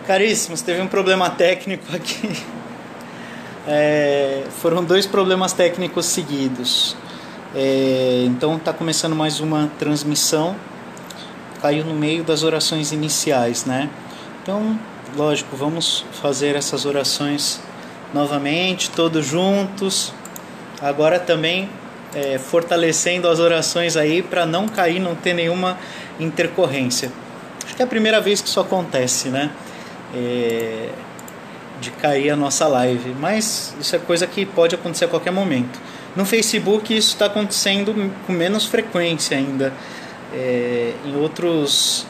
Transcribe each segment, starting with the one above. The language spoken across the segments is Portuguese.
Caríssimos, teve um problema técnico aqui. Foram 2 problemas técnicos seguidos. Então está começando mais uma transmissão. Caiu no meio das orações iniciais, né? Então, lógico, vamos fazer essas orações novamente, todos juntos. Agora também fortalecendo as orações aí para não cair, não ter nenhuma intercorrência. Acho que é a primeira vez que isso acontece, né? De cair a nossa live, mas isso é coisa que pode acontecer a qualquer momento. No Facebook isso está acontecendo com menos frequência ainda. Em outras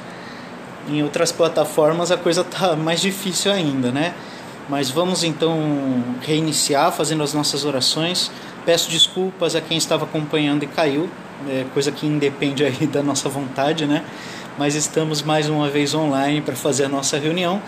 plataformas a coisa está mais difícil ainda, né? Mas vamos então reiniciar fazendo as nossas orações. Peço desculpas a quem estava acompanhando e caiu, coisa que independe aí da nossa vontade, né? Mas estamos mais uma vez online para fazer a nossa reunião.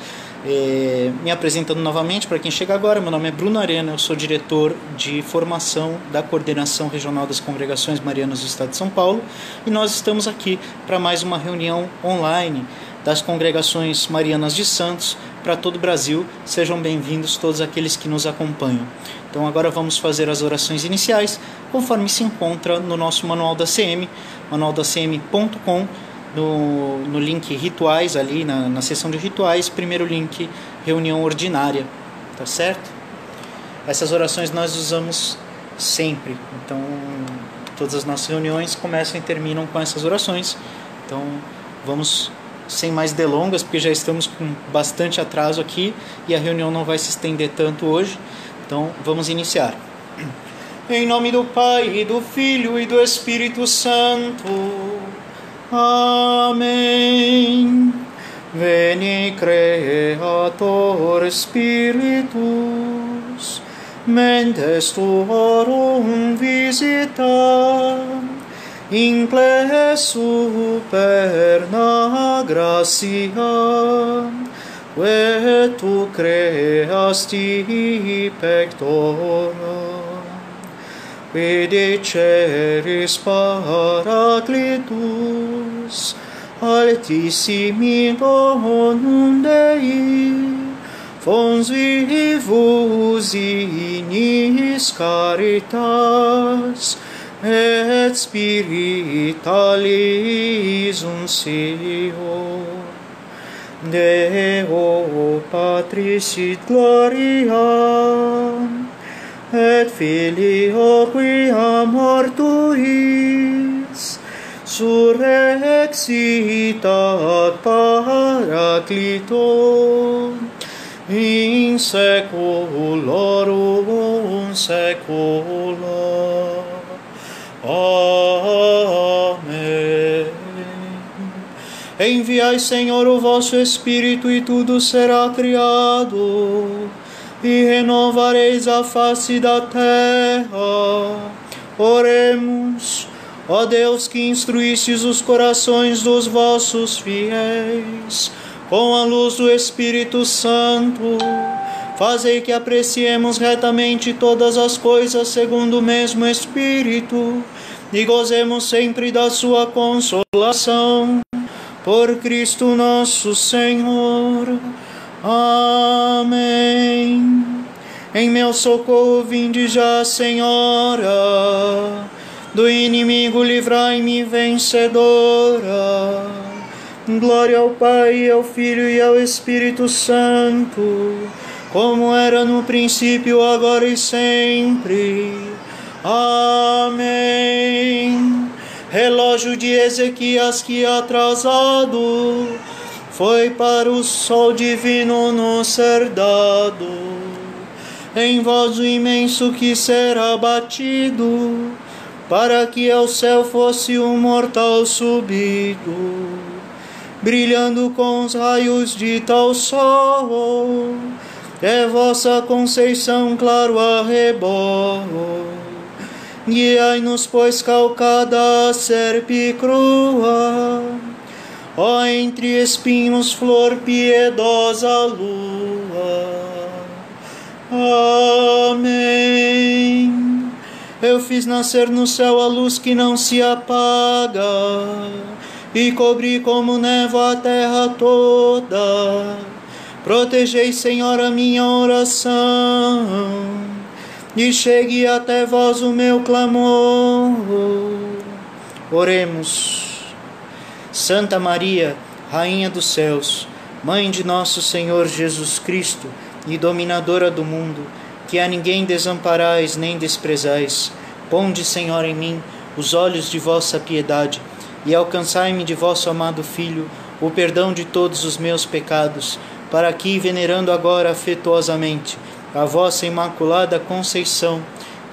Me apresentando novamente para quem chega agora, meu nome é Bruno Arena, eu sou diretor de formação da Coordenação Regional das Congregações Marianas do Estado de São Paulo, e nós estamos aqui para mais uma reunião online das Congregações Marianas de Santos para todo o Brasil. Sejam bem-vindos todos aqueles que nos acompanham. Então agora vamos fazer as orações iniciais, conforme se encontra no nosso manual da CM, manualdacm.com. No link rituais ali, na seção de rituais, primeiro link, reunião ordinária, tá certo? Essas orações nós usamos sempre, então todas as nossas reuniões começam e terminam com essas orações. Então vamos sem mais delongas, porque já estamos com bastante atraso aqui e a reunião não vai se estender tanto hoje, então vamos iniciar. Em nome do Pai, e do Filho e do Espírito Santo. Amém. Veni Creator Spiritus, mentes tuorum visita, incle superna gratia, que tu creasti pectora. Videceris Paraclitus, altissimi donum Dei, fons vivus ignis caritas, et spiritualis unsio. Deo Patris et Gloria, et Filio qui amor tuis, surrexitat Paraclito, in saeculorum saecula. Amém. Enviai, Senhor, o vosso Espírito, e tudo será criado, e renovareis a face da terra. Oremos. Ó Deus, que instruístes os corações dos vossos fiéis com a luz do Espírito Santo, fazei que apreciemos retamente todas as coisas segundo o mesmo Espírito e gozemos sempre da sua consolação. Por Cristo nosso Senhor. Amém. Em meu socorro vinde já, Senhora, do inimigo livrai-me, vencedora. Glória ao Pai, ao Filho e ao Espírito Santo, como era no princípio, agora e sempre. Amém. Relógio de Ezequias que atrasado foi para o sol divino nos ser dado. Em voz o imenso que será batido, para que ao céu fosse um mortal subido, brilhando com os raios de tal sol, é vossa conceição claro arrebol. Guiai-nos, pois, calcada serpe crua, ó entre espinhos flor piedosa lua. Amém. Eu fiz nascer no céu a luz que não se apaga, e cobri como névoa a terra toda. Protegei, Senhor, a minha oração, e chegue até vós o meu clamor. Oremos. Santa Maria, Rainha dos céus, Mãe de nosso Senhor Jesus Cristo e dominadora do mundo, que a ninguém desamparais nem desprezais, ponde, Senhor, em mim os olhos de vossa piedade e alcançai-me de vosso amado Filho o perdão de todos os meus pecados, para que, venerando agora afetuosamente a vossa Imaculada Conceição,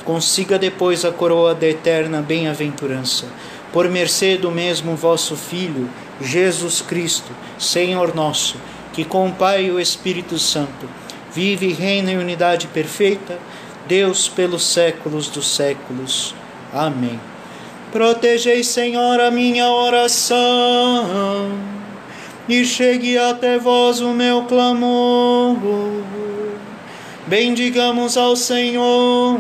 consiga depois a coroa da eterna bem-aventurança. Por mercê do mesmo vosso Filho, Jesus Cristo, Senhor nosso, que com o Pai e o Espírito Santo vive e reina em unidade perfeita, Deus pelos séculos dos séculos. Amém. Protegei, Senhor, a minha oração, e chegue até vós o meu clamor. Bendigamos ao Senhor,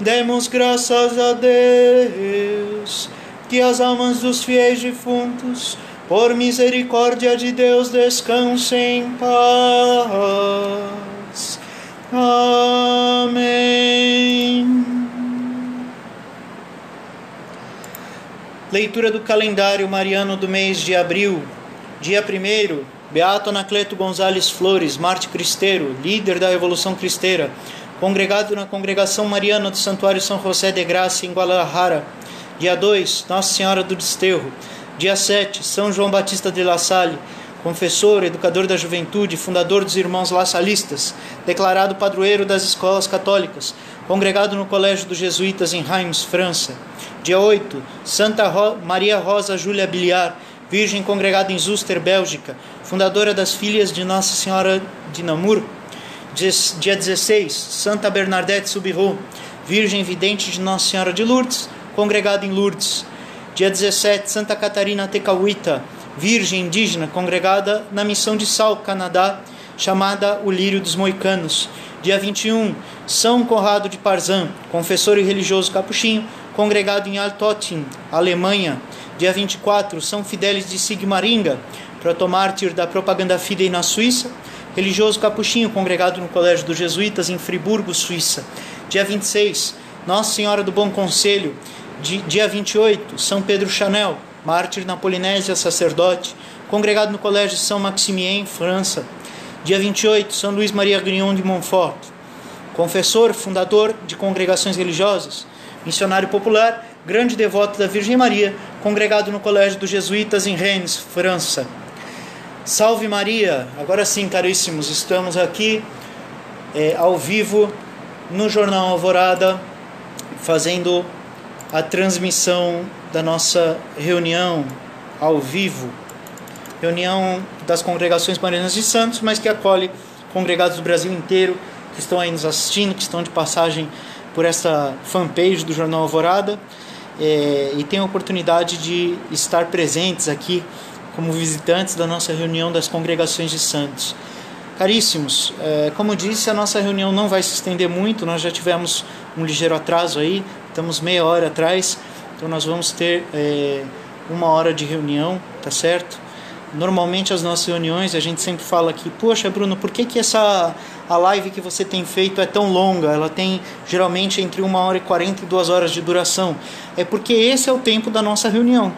demos graças a Deus, que as almas dos fiéis defuntos, por misericórdia de Deus, descansem em paz. Amém. Leitura do calendário mariano do mês de abril. Dia 1º, Beato Anacleto Gonzalez Flores, Marte Cristeiro, líder da Revolução Cristeira, congregado na Congregação Mariana do Santuário São José de Graça, em Guadalajara. Dia 2, Nossa Senhora do Desterro. Dia 7, São João Batista de La Salle, confessor, educador da juventude, fundador dos Irmãos Lassalistas, declarado padroeiro das escolas católicas, congregado no Colégio dos Jesuítas em Reims, França. Dia 8, Santa Maria Rosa Júlia Biliar, virgem, congregada em Zuster, Bélgica, fundadora das Filhas de Nossa Senhora de Namur. Dia 16, Santa Bernadette Soubirous, virgem vidente de Nossa Senhora de Lourdes, congregada em Lourdes. Dia 17, Santa Catarina Tecauita, virgem indígena, congregada na Missão de Sal, Canadá, chamada o Lírio dos Moicanos. Dia 21, São Conrado de Parzan, confessor e religioso capuchinho, congregado em Altötting, Alemanha. Dia 24, São Fidélis de Sigmaringa, protomártir da Propaganda Fidei na Suíça, religioso capuchinho, congregado no Colégio dos Jesuítas em Friburgo, Suíça. Dia 26, Nossa Senhora do Bom Conselho. Dia 28, São Pedro Chanel, mártir na Polinésia, sacerdote, congregado no Colégio São Maximien, França. Dia 28, São Luís Maria Grignon de Montfort, confessor, fundador de congregações religiosas, missionário popular, grande devoto da Virgem Maria, congregado no Colégio dos Jesuítas em Rennes, França. Salve Maria! Agora sim, caríssimos, estamos aqui ao vivo no Jornal Alvorada, fazendo a transmissão da nossa reunião ao vivo, reunião das congregações marianas de Santos, mas que acolhe congregados do Brasil inteiro, que estão aí nos assistindo, que estão de passagem por essa fanpage do Jornal Alvorada, e tem a oportunidade de estar presentes aqui como visitantes da nossa reunião das congregações de Santos. Caríssimos, como disse, a nossa reunião não vai se estender muito, nós já tivemos um ligeiro atraso aí, estamos meia hora atrás, então nós vamos ter 1 hora de reunião, tá certo? Normalmente as nossas reuniões, a gente sempre fala aqui, poxa Bruno, por que a live que você tem feito é tão longa? Ela tem geralmente entre 1 hora e 40 e 2 horas de duração. É porque esse é o tempo da nossa reunião,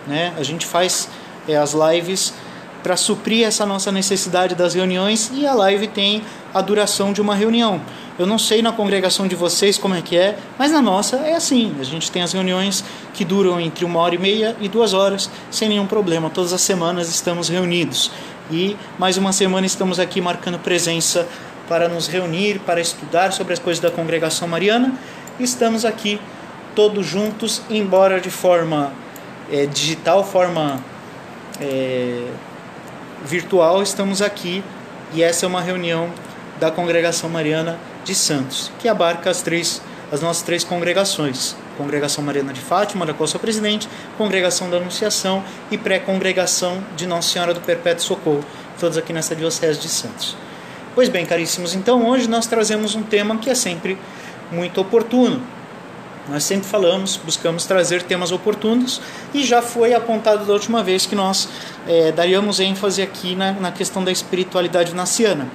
né? A gente faz as lives para suprir essa nossa necessidade das reuniões, e a live tem a duração de uma reunião. Eu não sei na congregação de vocês como é que é, mas na nossa é assim. A gente tem as reuniões que duram entre 1 hora e meia e 2 horas, sem nenhum problema. Todas as semanas estamos reunidos. E mais uma semana estamos aqui marcando presença para nos reunir, para estudar sobre as coisas da congregação mariana. Estamos aqui todos juntos, embora de forma digital, forma virtual, estamos aqui, e essa é uma reunião da Congregação Mariana de Santos, que abarca as nossas 3 congregações: Congregação Mariana de Fátima, da qual sou presidente, Congregação da Anunciação e Pré-Congregação de Nossa Senhora do Perpétuo Socorro, todos aqui nessa Diocese de Santos. Pois bem, caríssimos, então hoje nós trazemos um tema que é sempre muito oportuno. Nós sempre falamos, buscamos trazer temas oportunos, e já foi apontado da última vez que nós daríamos ênfase aqui na questão da espiritualidade ignaciana.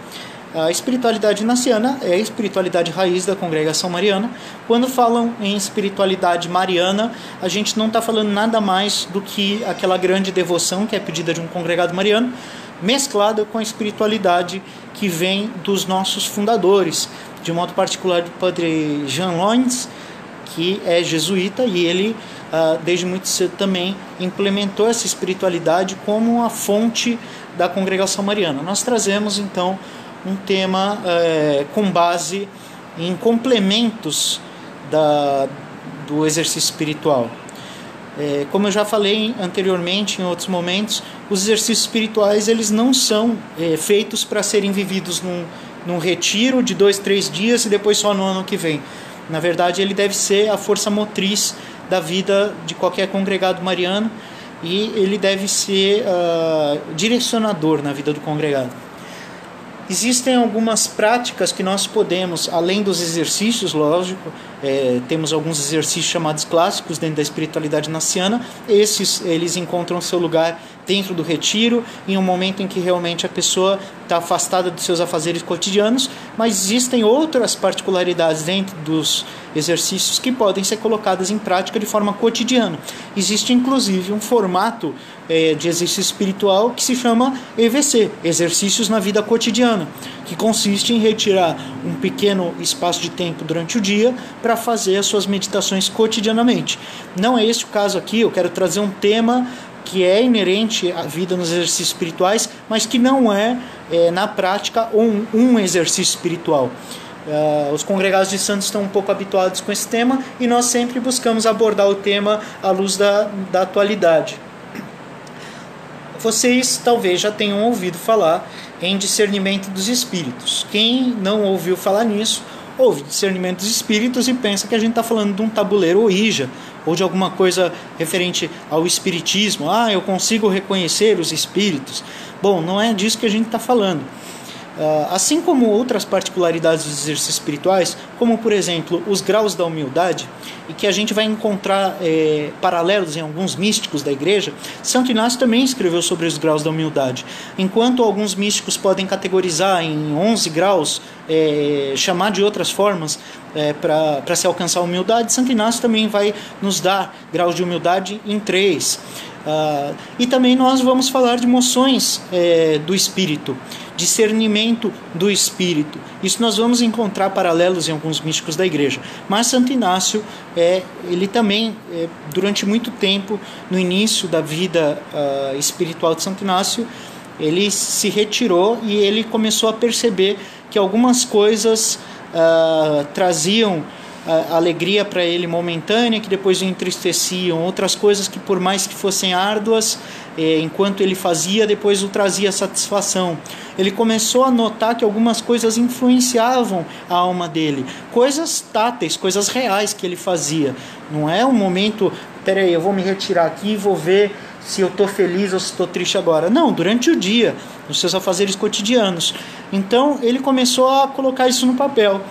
A espiritualidade ignaciana é a espiritualidade raiz da congregação mariana. Quando falam em espiritualidade mariana, a gente não está falando nada mais do que aquela grande devoção que é pedida de um congregado mariano, mesclada com a espiritualidade que vem dos nossos fundadores, de modo particular do padre Jean Loins, que é jesuíta, e ele desde muito cedo também implementou essa espiritualidade como uma fonte da congregação mariana. Nós trazemos então um tema com base em complementos do exercício espiritual. Como eu já falei anteriormente em outros momentos, os exercícios espirituais eles não são feitos para serem vividos num retiro de 2-3 dias e depois só no ano que vem. Na verdade, ele deve ser a força motriz da vida de qualquer congregado mariano, e ele deve ser direcionador na vida do congregado. Existem algumas práticas que nós podemos, além dos exercícios, lógico, temos alguns exercícios chamados clássicos dentro da espiritualidade ignaciana. Esses, eles encontram seu lugar dentro do retiro, em um momento em que realmente a pessoa está afastada dos seus afazeres cotidianos, mas existem outras particularidades dentro dos exercícios que podem ser colocadas em prática de forma cotidiana. Existe inclusive um formato de exercício espiritual que se chama EVC, Exercícios na Vida Cotidiana, que consiste em retirar um pequeno espaço de tempo durante o dia para fazer as suas meditações cotidianamente. Não é esse o caso aqui. Eu quero trazer um tema que é inerente à vida nos exercícios espirituais, mas que não é, na prática, um exercício espiritual. Os congregados de santos estão um pouco habituados com esse tema, e nós sempre buscamos abordar o tema à luz da atualidade. Vocês talvez já tenham ouvido falar em discernimento dos espíritos. Quem não ouviu falar nisso, ouve discernimento dos espíritos e pensa que a gente está falando de um tabuleiro Ouija, ou de alguma coisa referente ao espiritismo. Eu consigo reconhecer os espíritos. Bom, não é disso que a gente está falando. Assim como outras particularidades dos exercícios espirituais, como por exemplo os graus da humildade, e que a gente vai encontrar paralelos em alguns místicos da igreja, Santo Inácio também escreveu sobre os graus da humildade. Enquanto alguns místicos podem categorizar em 11 graus, chamar de outras formas para se alcançar a humildade, Santo Inácio também vai nos dar graus de humildade em 3. E também nós vamos falar de moções do espírito, discernimento do espírito. Isso nós vamos encontrar paralelos em alguns místicos da igreja. Mas Santo Inácio, ele também, durante muito tempo, no início da vida espiritual de Santo Inácio, ele se retirou e ele começou a perceber que algumas coisas traziam alegria para ele momentânea, que depois o entristeciam. Outras coisas que, por mais que fossem árduas, enquanto ele fazia, depois o trazia satisfação. Ele começou a notar que algumas coisas influenciavam a alma dele, coisas táteis, coisas reais que ele fazia. Não é um momento, peraí, eu vou me retirar aqui e vou ver se eu estou feliz ou se estou triste agora. Não, durante o dia, nos seus afazeres cotidianos. Então ele começou a colocar isso no papel.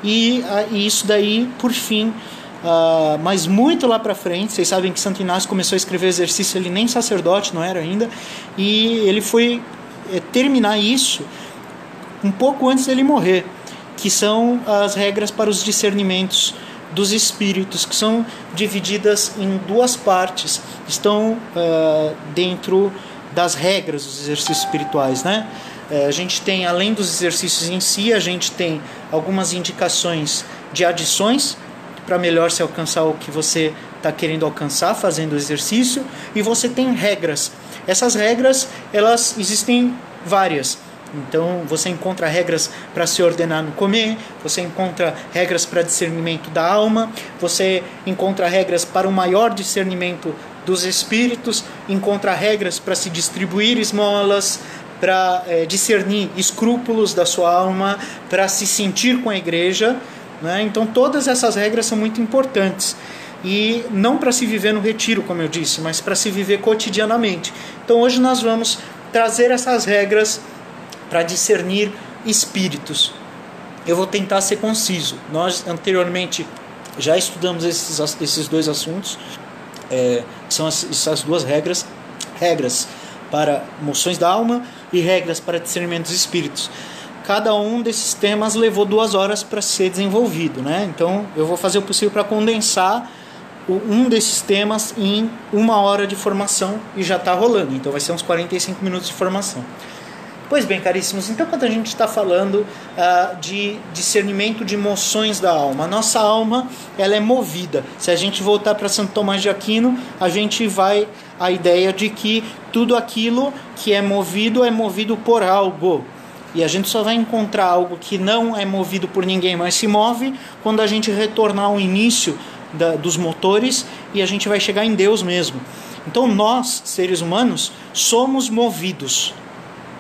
E isso daí, por fim, mas muito lá para frente, vocês sabem que Santo Inácio começou a escrever exercício, ele nem sacerdote não era ainda, e ele foi terminar isso um pouco antes dele morrer, que são as regras para os discernimentos dos espíritos, que são divididas em 2 partes, estão dentro das regras dos exercícios espirituais, né? A gente tem, além dos exercícios em si, a gente tem algumas indicações de adições para melhor se alcançar o que você está querendo alcançar fazendo o exercício, e você tem regras. Essas regras, elas existem várias. Então você encontra regras para se ordenar no comer, você encontra regras para discernimento da alma, você encontra regras para um maior discernimento dos espíritos, encontra regras para se distribuir esmolas, para discernir escrúpulos da sua alma, para se sentir com a igreja, né? Então todas essas regras são muito importantes, e não para se viver no retiro, como eu disse, mas para se viver cotidianamente. Então hoje nós vamos trazer essas regras para discernir espíritos. Eu vou tentar ser conciso. Nós anteriormente Já estudamos esses dois assuntos, são essas duas regras para moções da alma e regras para discernimento dos espíritos. Cada um desses temas levou 2 horas para ser desenvolvido, né? Então eu vou fazer o possível para condensar um desses temas em 1 hora de formação e já está rolando, então vai ser uns 45 minutos de formação. Pois bem, caríssimos, então quando a gente está falando de discernimento de emoções da alma, a nossa alma ela é movida. Se a gente voltar para Santo Tomás de Aquino, a gente vai à ideia de que tudo aquilo que é movido por algo. E a gente só vai encontrar algo que não é movido por ninguém, mas se move quando a gente retornar ao início dos motores e a gente vai chegar em Deus mesmo. Então nós, seres humanos, somos movidos.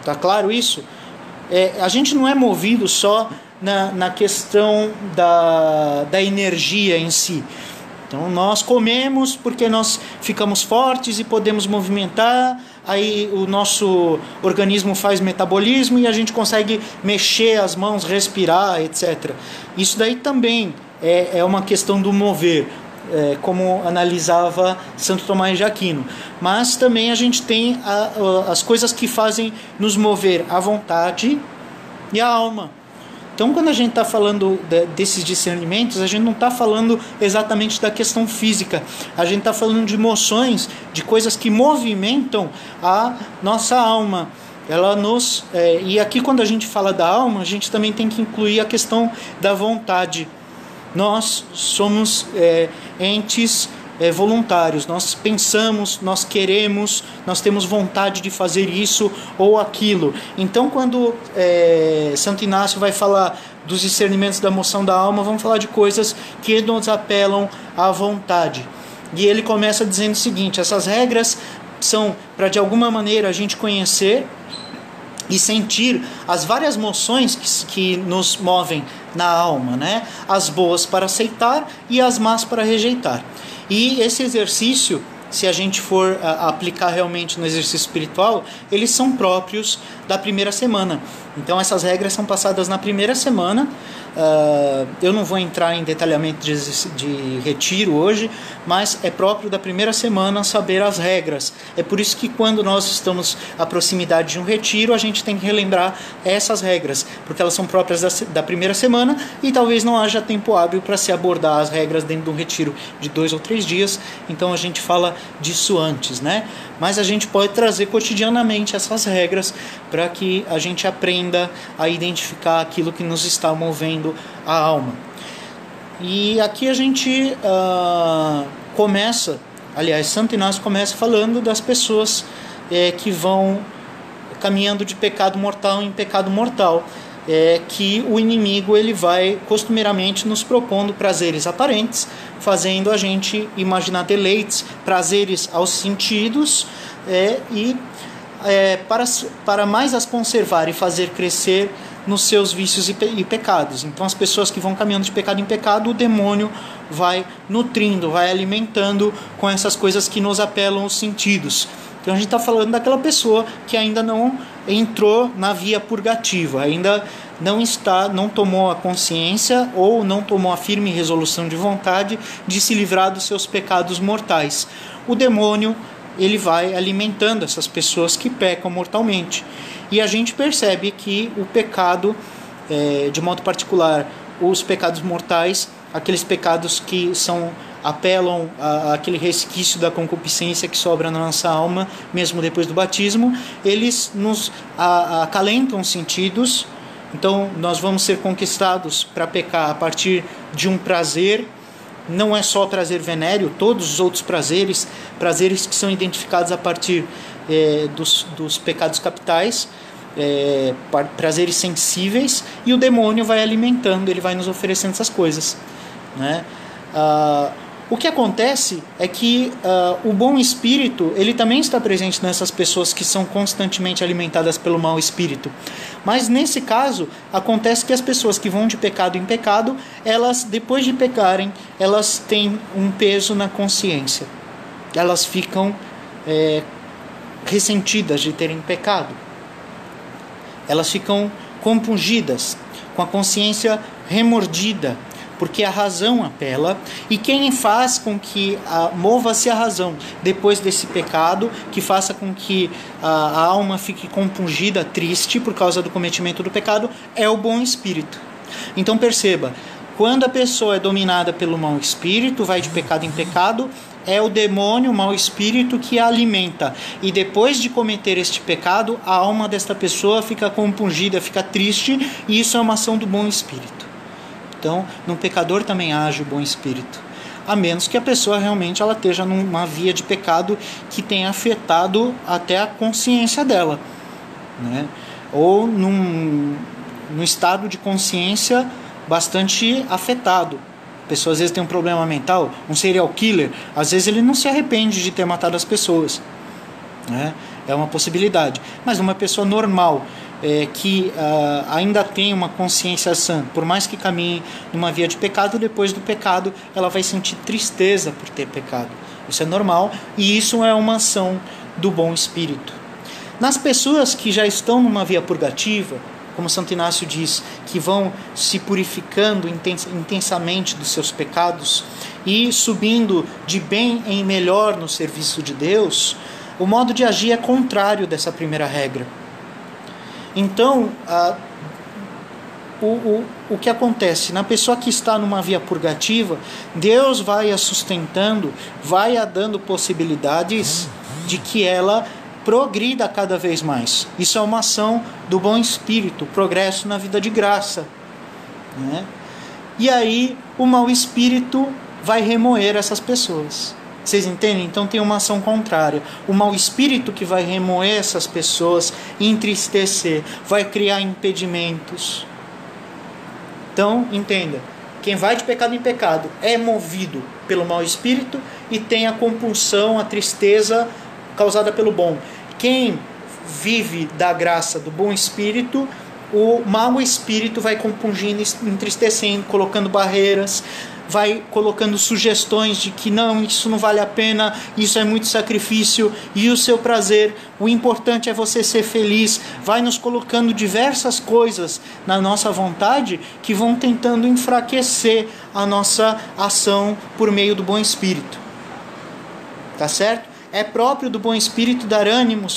Tá claro isso? A gente não é movido só na questão da energia em si. Então nós comemos porque nós ficamos fortes e podemos movimentar, aí o nosso organismo faz metabolismo e a gente consegue mexer as mãos, respirar, etc. Isso daí também é uma questão do mover, como analisava Santo Tomás de Aquino. Mas também a gente tem as coisas que fazem nos mover a vontade e a alma. Então quando a gente está falando desses discernimentos, a gente não está falando exatamente da questão física, a gente está falando de emoções, de coisas que movimentam a nossa alma. E aqui quando a gente fala da alma, a gente também tem que incluir a questão da vontade. Nós somos entes voluntários, nós pensamos, nós queremos, nós temos vontade de fazer isso ou aquilo. Então quando Santo Inácio vai falar dos discernimentos da moção da alma, vamos falar de coisas que nos apelam à vontade. E ele começa dizendo o seguinte: essas regras são para de alguma maneira a gente conhecer e sentir as várias moções que nos movem na alma, né? As boas para aceitar e as más para rejeitar. E esse exercício, se a gente for aplicar realmente no exercício espiritual, eles são próprios da primeira semana. Então essas regras são passadas na primeira semana. Eu não vou entrar em detalhamento de retiro hoje, mas é próprio da primeira semana saber as regras. É por isso que quando nós estamos à proximidade de um retiro, a gente tem que relembrar essas regras, porque elas são próprias da primeira semana e talvez não haja tempo hábil para se abordar as regras dentro de um retiro de 2 ou 3 dias, então a gente fala disso antes, né? Mas a gente pode trazer cotidianamente essas regras para que a gente aprenda a identificar aquilo que nos está movendo a alma. E aqui a gente Santo Inácio começa falando das pessoas que vão caminhando de pecado mortal em pecado mortal, que o inimigo ele vai costumeiramente nos propondo prazeres aparentes, fazendo a gente imaginar deleites, prazeres aos sentidos, para mais as conservar e fazer crescer nos seus vícios e pecados. Então as pessoas que vão caminhando de pecado em pecado, o demônio vai nutrindo, vai alimentando com essas coisas que nos apelam os sentidos. Então a gente está falando daquela pessoa que ainda não entrou na via purgativa, ainda não tomou a consciência ou não tomou a firme resolução de vontade de se livrar dos seus pecados mortais. O demônio ele vai alimentando essas pessoas que pecam mortalmente. E a gente percebe que o pecado, de modo particular, os pecados mortais, aqueles pecados que apelam àquele resquício da concupiscência que sobra na nossa alma, mesmo depois do batismo, eles nos acalentam os sentidos. Então nós vamos ser conquistados para pecar a partir de um prazer. Não é só prazer venéreo, todos os outros prazeres que são identificados a partir dos pecados capitais, prazeres sensíveis, e o demônio vai alimentando, ele vai nos oferecendo essas coisas, né? O que acontece é que o bom espírito ele também está presente nessas pessoas que são constantemente alimentadas pelo mau espírito. Mas nesse caso, acontece que as pessoas que vão de pecado em pecado, elas, depois de pecarem, elas têm um peso na consciência. Elas ficam ressentidas de terem pecado. Elas ficam compungidas, com a consciência remordida, porque a razão apela, e quem faz com que mova-se a razão depois desse pecado, que faça com que a alma fique compungida, triste por causa do cometimento do pecado, é o bom espírito. Então perceba, quando a pessoa é dominada pelo mau espírito, vai de pecado em pecado, é o demônio, o mau espírito, que a alimenta. E depois de cometer este pecado, a alma desta pessoa fica compungida, fica triste, e isso é uma ação do bom espírito. Então, no pecador também age o bom espírito. A menos que a pessoa realmente ela esteja numa via de pecado que tenha afetado até a consciência dela, né? Ou num estado de consciência bastante afetado. A pessoa às vezes tem um problema mental, um serial killer, às vezes ele não se arrepende de ter matado as pessoas, né? É uma possibilidade. Mas uma pessoa normal, que ainda tem uma consciência sã, por mais que caminhe numa via de pecado, depois do pecado ela vai sentir tristeza por ter pecado. Isso é normal, e isso é uma ação do bom espírito. Nas pessoas que já estão numa via purgativa, como Santo Inácio diz, que vão se purificando intensamente dos seus pecados e subindo de bem em melhor no serviço de Deus, o modo de agir é contrário dessa primeira regra. Então, o que acontece? Na pessoa que está numa via purgativa, Deus vai a sustentando, vai a dando possibilidades de que ela progrida cada vez mais. Isso é uma ação do bom espírito, progresso na vida de graça, né? E aí o mau espírito vai remoer essas pessoas. Vocês entendem? Então tem uma ação contrária. O mau espírito que vai remoer essas pessoas, entristecer, vai criar impedimentos. Então, entenda, quem vai de pecado em pecado é movido pelo mau espírito e tem a compulsão, a tristeza causada pelo bom. Quem vive da graça do bom espírito, o mau espírito vai compungindo, entristecendo, colocando barreiras, vai colocando sugestões de que não, isso não vale a pena, isso é muito sacrifício, e o seu prazer, o importante é você ser feliz, vai nos colocando diversas coisas na nossa vontade que vão tentando enfraquecer a nossa ação por meio do bom espírito. Tá certo? É próprio do bom espírito dar ânimo,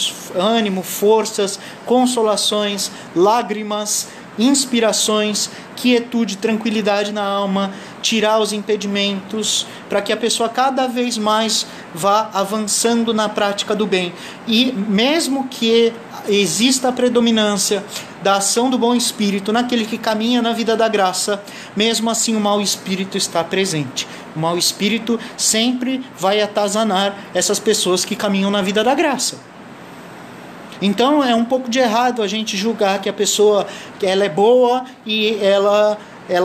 forças, consolações, lágrimas, inspirações, quietude, tranquilidade na alma, tirar os impedimentos, para que a pessoa cada vez mais vá avançando na prática do bem. E mesmo que exista a predominância da ação do bom espírito naquele que caminha na vida da graça, mesmo assim o mau espírito está presente. O mau espírito sempre vai atazanar essas pessoas que caminham na vida da graça. Então é um pouco de errado a gente julgar que a pessoa ela é boa e ela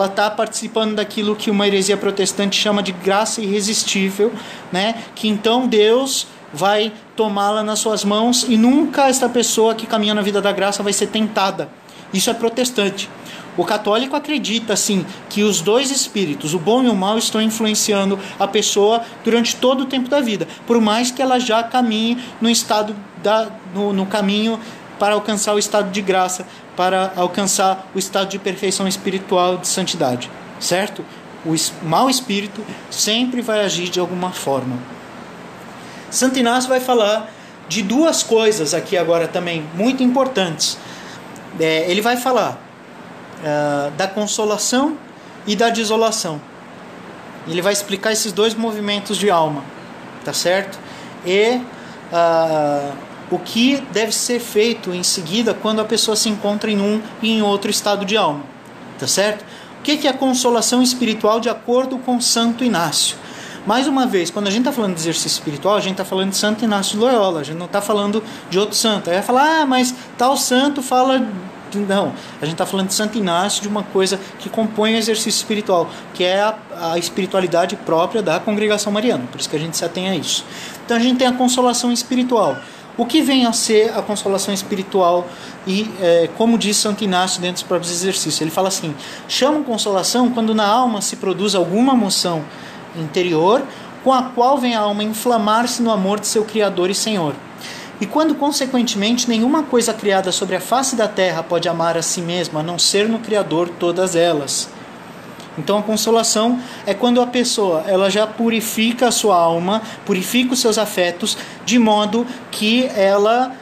está participando daquilo que uma heresia protestante chama de graça irresistível, né? Que então Deus vai tomá-la nas suas mãos e nunca essa pessoa que caminha na vida da graça vai ser tentada. Isso é protestante. O católico acredita, assim, que os dois espíritos, o bom e o mal, estão influenciando a pessoa durante todo o tempo da vida, por mais que ela já caminhe no caminho para alcançar o estado de graça, para alcançar o estado de perfeição espiritual, de santidade, certo? O mau espírito sempre vai agir de alguma forma. Santo Inácio vai falar de duas coisas aqui agora também, muito importantes. Ele vai falar da consolação e da desolação. Ele vai explicar esses dois movimentos de alma, tá certo? E o que deve ser feito em seguida quando a pessoa se encontra em um e em outro estado de alma, tá certo? O que é a consolação espiritual de acordo com Santo Inácio? Mais uma vez, quando a gente está falando de exercício espiritual, a gente está falando de Santo Inácio de Loyola, a gente não está falando de outro santo. Aí vai falar, mas tal santo fala... Não, a gente está falando de Santo Inácio, de uma coisa que compõe o exercício espiritual, que é a espiritualidade própria da congregação mariana, por isso que a gente se atém a isso. Então a gente tem a consolação espiritual. O que vem a ser a consolação espiritual e, como diz Santo Inácio dentro dos próprios exercícios, ele fala assim, chama consolação quando na alma se produz alguma emoção interior com a qual vem a alma inflamar-se no amor de seu Criador e Senhor. E quando, consequentemente, nenhuma coisa criada sobre a face da terra pode amar a si mesma, a não ser no Criador todas elas. Então a consolação é quando a pessoa ela já purifica a sua alma, purifica os seus afetos, de modo que ela,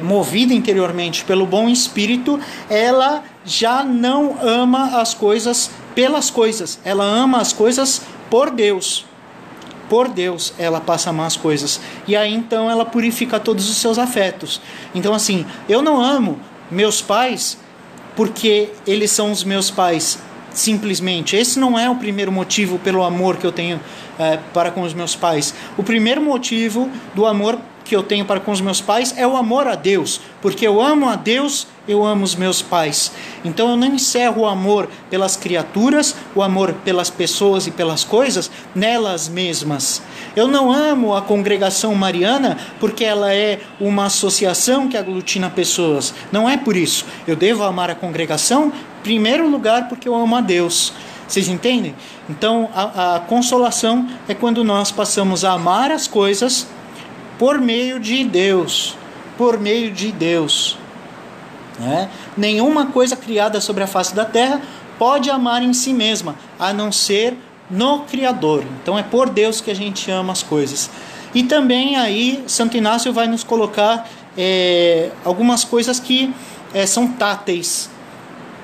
movida interiormente pelo bom espírito, ela já não ama as coisas pelas coisas, ela ama as coisas por Deus. Por Deus ela passa a amar as coisas. E aí então ela purifica todos os seus afetos. Então assim, eu não amo meus pais porque eles são os meus pais simplesmente. Esse não é o primeiro motivo pelo amor que eu tenho para com os meus pais. O primeiro motivo do amor que eu tenho para com os meus pais é o amor a Deus, porque eu amo a Deus, eu amo os meus pais. Então eu não encerro o amor pelas criaturas, o amor pelas pessoas e pelas coisas nelas mesmas. Eu não amo a congregação mariana porque ela é uma associação que aglutina pessoas. Não é por isso. Eu devo amar a congregação, em primeiro lugar, porque eu amo a Deus. Vocês entendem? Então a consolação é quando nós passamos a amar as coisas por meio de Deus. Por meio de Deus. Nenhuma coisa criada sobre a face da terra pode amar em si mesma, a não ser no Criador. Então é por Deus que a gente ama as coisas. E também aí Santo Inácio vai nos colocar algumas coisas que são táteis,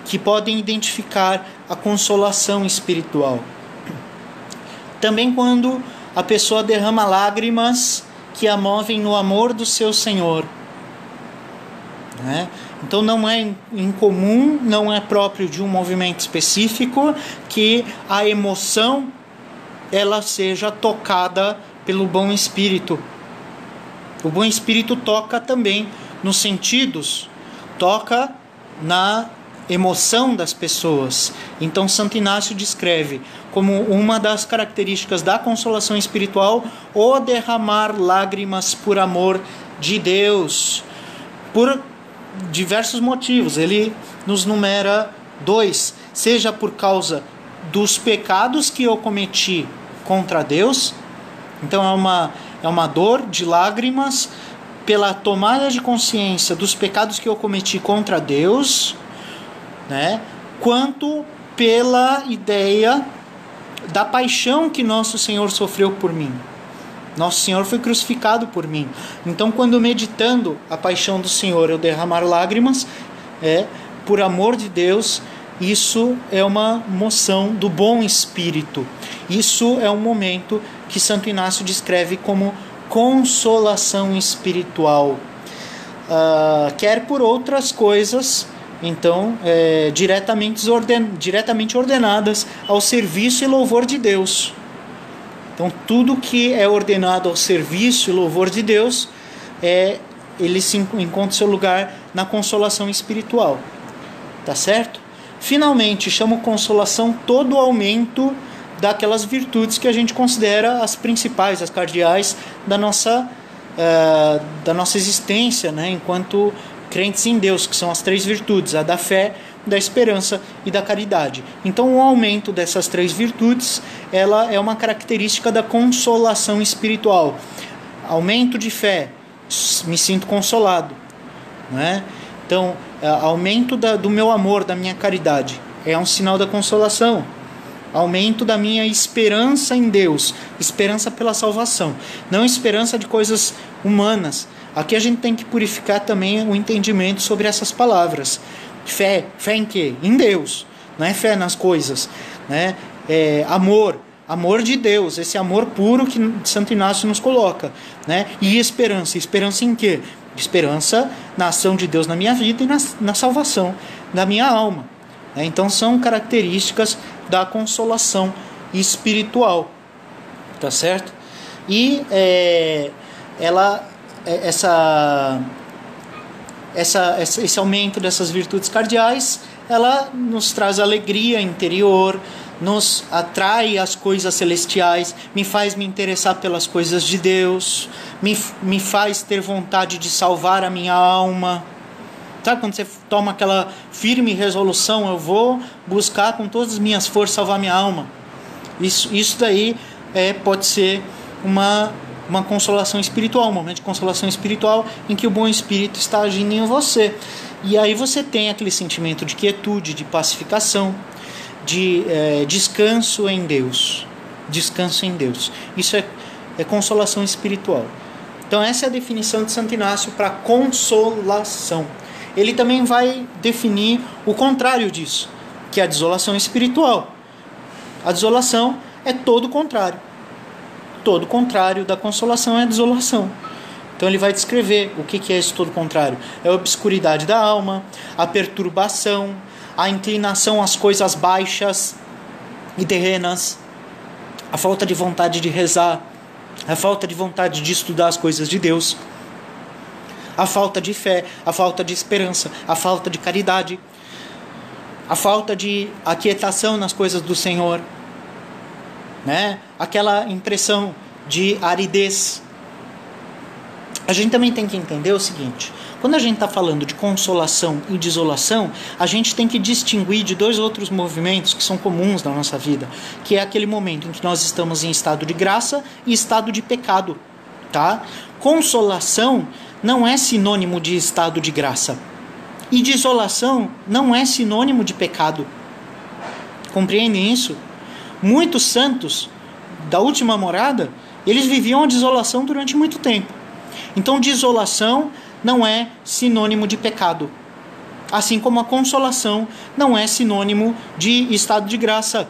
que podem identificar a consolação espiritual. Também quando a pessoa derrama lágrimas que a movem no amor do seu Senhor. Então não é incomum, não é próprio de um movimento específico que a emoção ela seja tocada pelo bom espírito. O bom espírito toca também nos sentidos, toca na emoção das pessoas. Então Santo Inácio descreve como uma das características da consolação espiritual o derramar lágrimas por amor de Deus, por diversos motivos. Ele nos numera 2, seja por causa dos pecados que eu cometi contra Deus. Então é uma dor de lágrimas pela tomada de consciência dos pecados que eu cometi contra Deus, quanto pela ideia da paixão que nosso Senhor sofreu por mim. Nosso Senhor foi crucificado por mim. Então, quando meditando a paixão do Senhor, eu derramar lágrimas, por amor de Deus, isso é uma moção do bom espírito. Isso é um momento que Santo Inácio descreve como consolação espiritual. Quer por outras coisas, então, diretamente ordenadas ao serviço e louvor de Deus. Então, tudo que é ordenado ao serviço e louvor de Deus, ele se encontra seu lugar na consolação espiritual. Tá certo? Finalmente, chamo consolação todo o aumento daquelas virtudes que a gente considera as principais, as cardeais da nossa existência, enquanto crentes em Deus, que são as 3 virtudes, a da fé, da esperança e da caridade. Então o aumento dessas 3 virtudes, ela é uma característica da consolação espiritual. Aumento de fé, me sinto consolado, Então aumento do meu amor, da minha caridade, é um sinal da consolação. Aumento da minha esperança em Deus, esperança pela salvação, não esperança de coisas humanas. Aqui a gente tem que purificar também o entendimento sobre essas palavras. Fé em quê? Em Deus. Não é fé nas coisas. Amor de Deus, esse amor puro que Santo Inácio nos coloca. E esperança em quê? Esperança na ação de Deus na minha vida e na salvação da minha alma. Então são características da consolação espiritual. Tá certo? E esse aumento dessas virtudes cardeais, ela nos traz alegria interior, nos atrai às coisas celestiais, me faz me interessar pelas coisas de Deus, me faz ter vontade de salvar a minha alma. Sabe quando você toma aquela firme resolução, eu vou buscar com todas as minhas forças salvar minha alma? Isso daí pode ser uma consolação espiritual, um momento de consolação espiritual em que o bom espírito está agindo em você. E aí você tem aquele sentimento de quietude, de pacificação. de descanso em Deus. Descanso em Deus. Isso é consolação espiritual. Então essa é a definição de Santo Inácio para consolação. Ele também vai definir o contrário disso, que é a desolação espiritual. A desolação é todo o contrário. Todo o contrário da consolação é a desolação. Então ele vai descrever o que é esse todo o contrário. É a obscuridade da alma, a perturbação, a inclinação às coisas baixas e terrenas, a falta de vontade de rezar, a falta de vontade de estudar as coisas de Deus, a falta de fé, a falta de esperança, a falta de caridade, a falta de aquietação nas coisas do Senhor, né? Aquela impressão de aridez. A gente também tem que entender o seguinte: quando a gente está falando de consolação e desolação, a gente tem que distinguir de dois outros movimentos que são comuns na nossa vida, que é aquele momento em que nós estamos em estado de graça e estado de pecado, tá? Consolação não é sinônimo de estado de graça, e desolação não é sinônimo de pecado. Compreendem isso? Muitos santos da última morada, eles viviam a desolação durante muito tempo. Então desolação não é sinônimo de pecado, assim como a consolação não é sinônimo de estado de graça.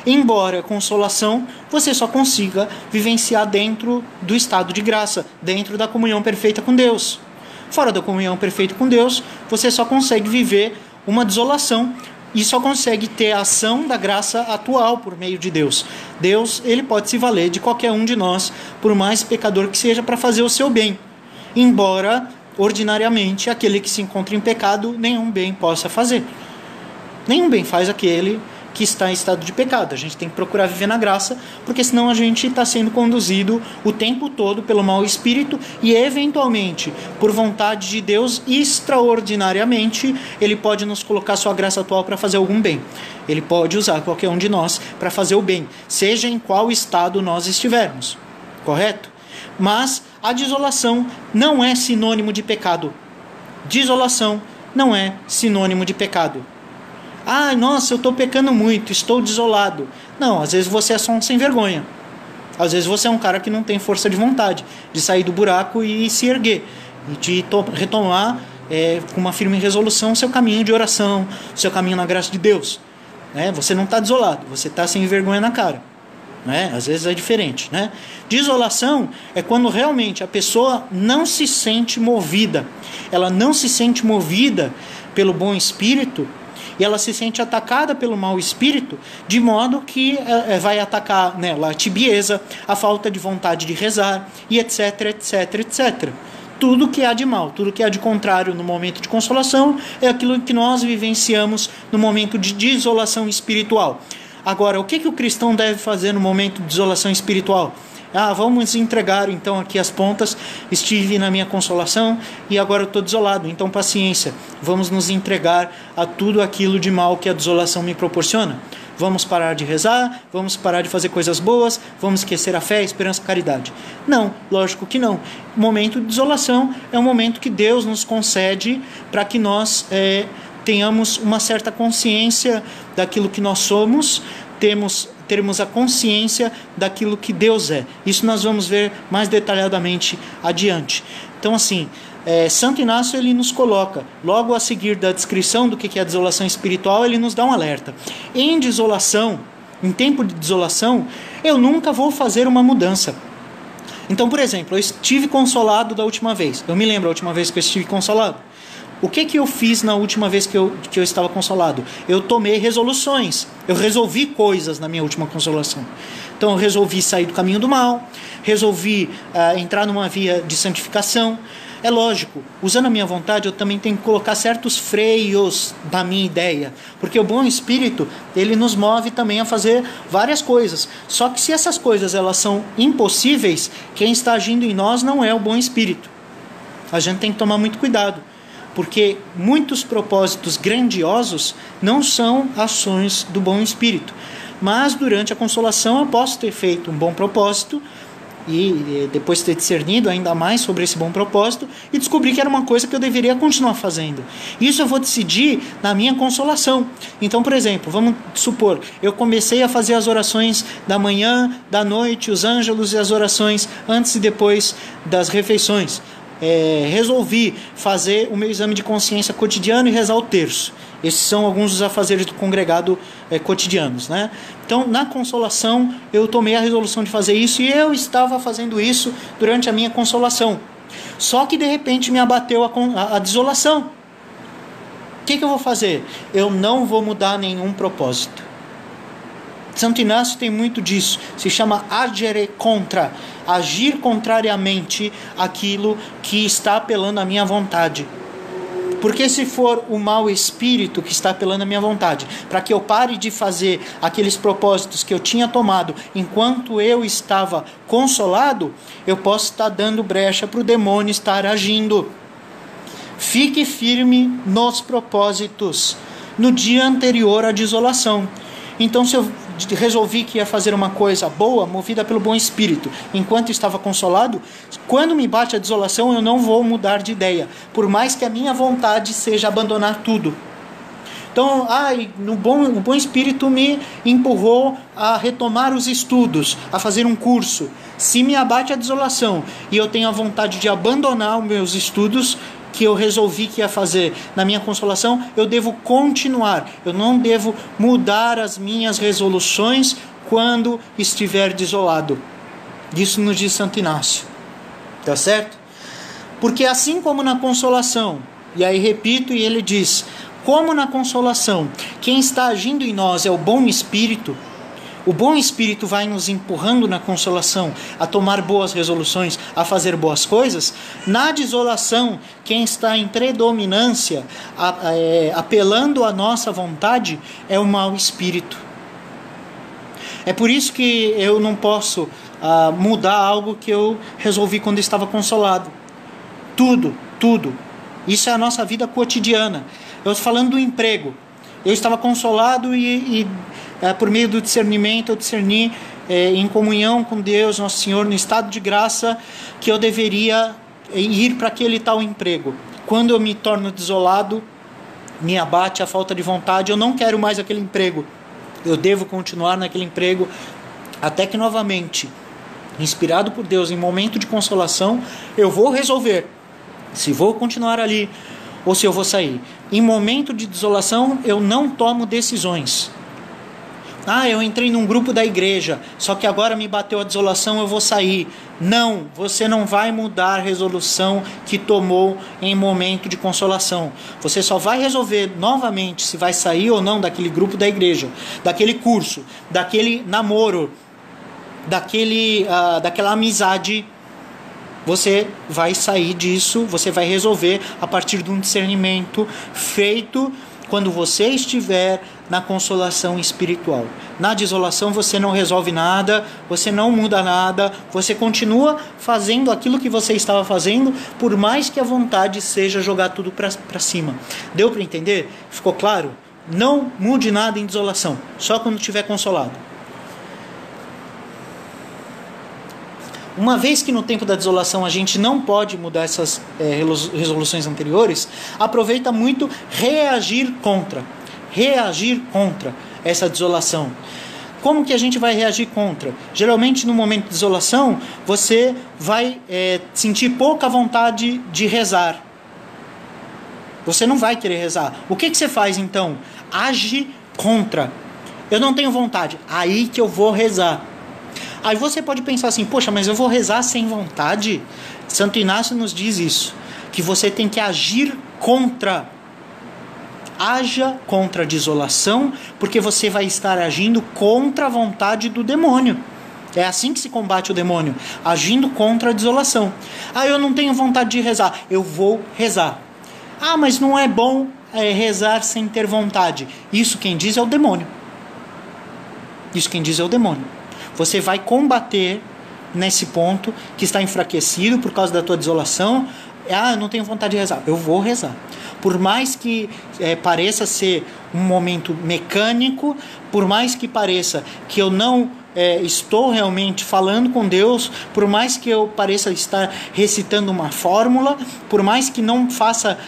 Embora a consolação você só consiga vivenciar dentro do estado de graça, dentro da comunhão perfeita com Deus. Fora da comunhão perfeita com Deus, você só consegue viver uma desolação e só consegue ter a ação da graça atual por meio de Deus. Deus, ele pode se valer de qualquer um de nós, por mais pecador que seja, para fazer o seu bem. Embora, ordinariamente, aquele que se encontra em pecado, nenhum bem possa fazer. Nenhum bem faz aquele que está em estado de pecado. A gente tem que procurar viver na graça, porque senão a gente está sendo conduzido o tempo todo pelo mau espírito e, eventualmente, por vontade de Deus, extraordinariamente, ele pode nos colocar sua graça atual para fazer algum bem. Ele pode usar qualquer um de nós para fazer o bem, seja em qual estado nós estivermos. Correto? Mas a desolação não é sinônimo de pecado. Desolação não é sinônimo de pecado. Ah, nossa, eu estou pecando muito, estou desolado. Não, às vezes você é só um sem vergonha. Às vezes você é um cara que não tem força de vontade de sair do buraco e se erguer. E de retomar com uma firme resolução seu caminho de oração, seu caminho na graça de Deus. Né? Você não está desolado, você está sem vergonha na cara. Né? Às vezes é diferente. Né? Desolação é quando realmente a pessoa não se sente movida. Ela não se sente movida pelo bom espírito, e ela se sente atacada pelo mau espírito, de modo que vai atacar nela a tibieza, a falta de vontade de rezar, e etc, etc, etc. Tudo que há de mal, tudo que há de contrário no momento de consolação é aquilo que nós vivenciamos no momento de desolação espiritual. Agora, o que o cristão deve fazer no momento de desolação espiritual? Vamos entregar então aqui as pontas. Estive na minha consolação e agora eu estou desolado, então paciência. Vamos nos entregar a tudo aquilo de mal que a desolação me proporciona. Vamos parar de rezar, vamos parar de fazer coisas boas, vamos esquecer a fé, a esperança, a caridade. Não, lógico que não. O momento de desolação é um momento que Deus nos concede para que nós tenhamos uma certa consciência daquilo que nós somos, termos a consciência daquilo que Deus é. Isso nós vamos ver mais detalhadamente adiante. Então, assim, Santo Inácio ele nos coloca, logo a seguir da descrição do que é a desolação espiritual, ele nos dá um alerta. Em desolação, em tempo de desolação, eu nunca vou fazer uma mudança. Então, por exemplo, eu estive consolado da última vez. Eu me lembro a última vez que eu estive consolado. O que eu fiz na última vez que eu estava consolado? Eu tomei resoluções. Eu resolvi coisas na minha última consolação. Então eu resolvi sair do caminho do mal, resolvi entrar numa via de santificação. É lógico, usando a minha vontade, eu também tenho que colocar certos freios na minha ideia, porque o bom espírito, ele nos move também a fazer várias coisas. Só que se essas coisas elas são impossíveis, quem está agindo em nós não é o bom espírito. A gente tem que tomar muito cuidado, porque muitos propósitos grandiosos não são ações do bom espírito. Mas durante a consolação eu posso ter feito um bom propósito e depois ter discernido ainda mais sobre esse bom propósito, e descobri que era uma coisa que eu deveria continuar fazendo. Isso eu vou decidir na minha consolação. Então, por exemplo, vamos supor, eu comecei a fazer as orações da manhã, da noite, os ângelos e as orações antes e depois das refeições. Resolvi fazer o meu exame de consciência cotidiano e rezar o terço. Esses são alguns dos afazeres do congregado cotidianos, né? Então, na consolação, eu tomei a resolução de fazer isso, e eu estava fazendo isso durante a minha consolação. Só que, de repente, me abateu a desolação. O que eu vou fazer? Eu não vou mudar nenhum propósito. Santo Inácio tem muito disso. Se chama agere contra, agir contrariamente àquilo que está apelando à minha vontade. Porque se for o mau espírito que está apelando à minha vontade, para que eu pare de fazer aqueles propósitos que eu tinha tomado enquanto eu estava consolado, eu posso estar dando brecha para o demônio estar agindo. Fique firme nos propósitos no dia anterior à desolação. Então, se eu resolvi que ia fazer uma coisa boa, movida pelo bom espírito, enquanto estava consolado, quando me bate a desolação, eu não vou mudar de ideia, por mais que a minha vontade seja abandonar tudo. Então, o bom espírito me empurrou a retomar os estudos, a fazer um curso. Se me abate a desolação e eu tenho a vontade de abandonar os meus estudos, que eu resolvi que ia fazer na minha consolação, eu devo continuar. Eu não devo mudar as minhas resoluções quando estiver desolado. Isso nos diz Santo Inácio. Tá certo? Porque assim como na consolação, e aí repito, e ele diz, como na consolação, quem está agindo em nós é o bom espírito, o bom espírito vai nos empurrando na consolação a tomar boas resoluções, a fazer boas coisas. Na desolação, quem está em predominância, apelando à nossa vontade, é o mau espírito. É por isso que eu não posso mudar algo que eu resolvi quando estava consolado. Tudo. Isso é a nossa vida cotidiana. Eu estou falando do emprego. Eu estava consolado e por meio do discernimento, eu discerni em comunhão com Deus, Nosso Senhor, no estado de graça, que eu deveria ir para aquele tal emprego. Quando eu me torno desolado, me abate a falta de vontade, eu não quero mais aquele emprego. Eu devo continuar naquele emprego até que novamente, inspirado por Deus, em momento de consolação, eu vou resolver se vou continuar ali ou se eu vou sair. Em momento de desolação, eu não tomo decisões. Eu entrei num grupo da igreja, só que agora me bateu a desolação, eu vou sair. Não, você não vai mudar a resolução que tomou em momento de consolação. Você só vai resolver novamente se vai sair ou não daquele grupo da igreja, daquele curso, daquele namoro, daquela amizade. Você vai sair disso, você vai resolver a partir de um discernimento feito quando você estiver na consolação espiritual. Na desolação você não resolve nada, você não muda nada, você continua fazendo aquilo que você estava fazendo, por mais que a vontade seja jogar tudo para cima. Deu para entender? Ficou claro? Não mude nada em desolação, só quando estiver consolado. Uma vez que no tempo da desolação a gente não pode mudar essas resoluções anteriores, aproveita muito reagir contra essa desolação. Como que a gente vai reagir contra? Geralmente no momento de desolação, você vai sentir pouca vontade de rezar. Você não vai querer rezar. O que você faz então? Age contra. Eu não tenho vontade. Aí que eu vou rezar. Aí você pode pensar assim, poxa, mas eu vou rezar sem vontade? Santo Inácio nos diz isso, que você tem que agir contra. Haja contra a desolação, porque você vai estar agindo contra a vontade do demônio. É assim que se combate o demônio, agindo contra a desolação. Eu não tenho vontade de rezar, eu vou rezar. Mas não é bom rezar sem ter vontade. Isso quem diz é o demônio. Você vai combater nesse ponto que está enfraquecido por causa da tua desolação. Eu não tenho vontade de rezar. Eu vou rezar. Por mais que pareça ser um momento mecânico, por mais que pareça que eu não estou realmente falando com Deus, por mais que eu pareça estar recitando uma fórmula, por mais que não faça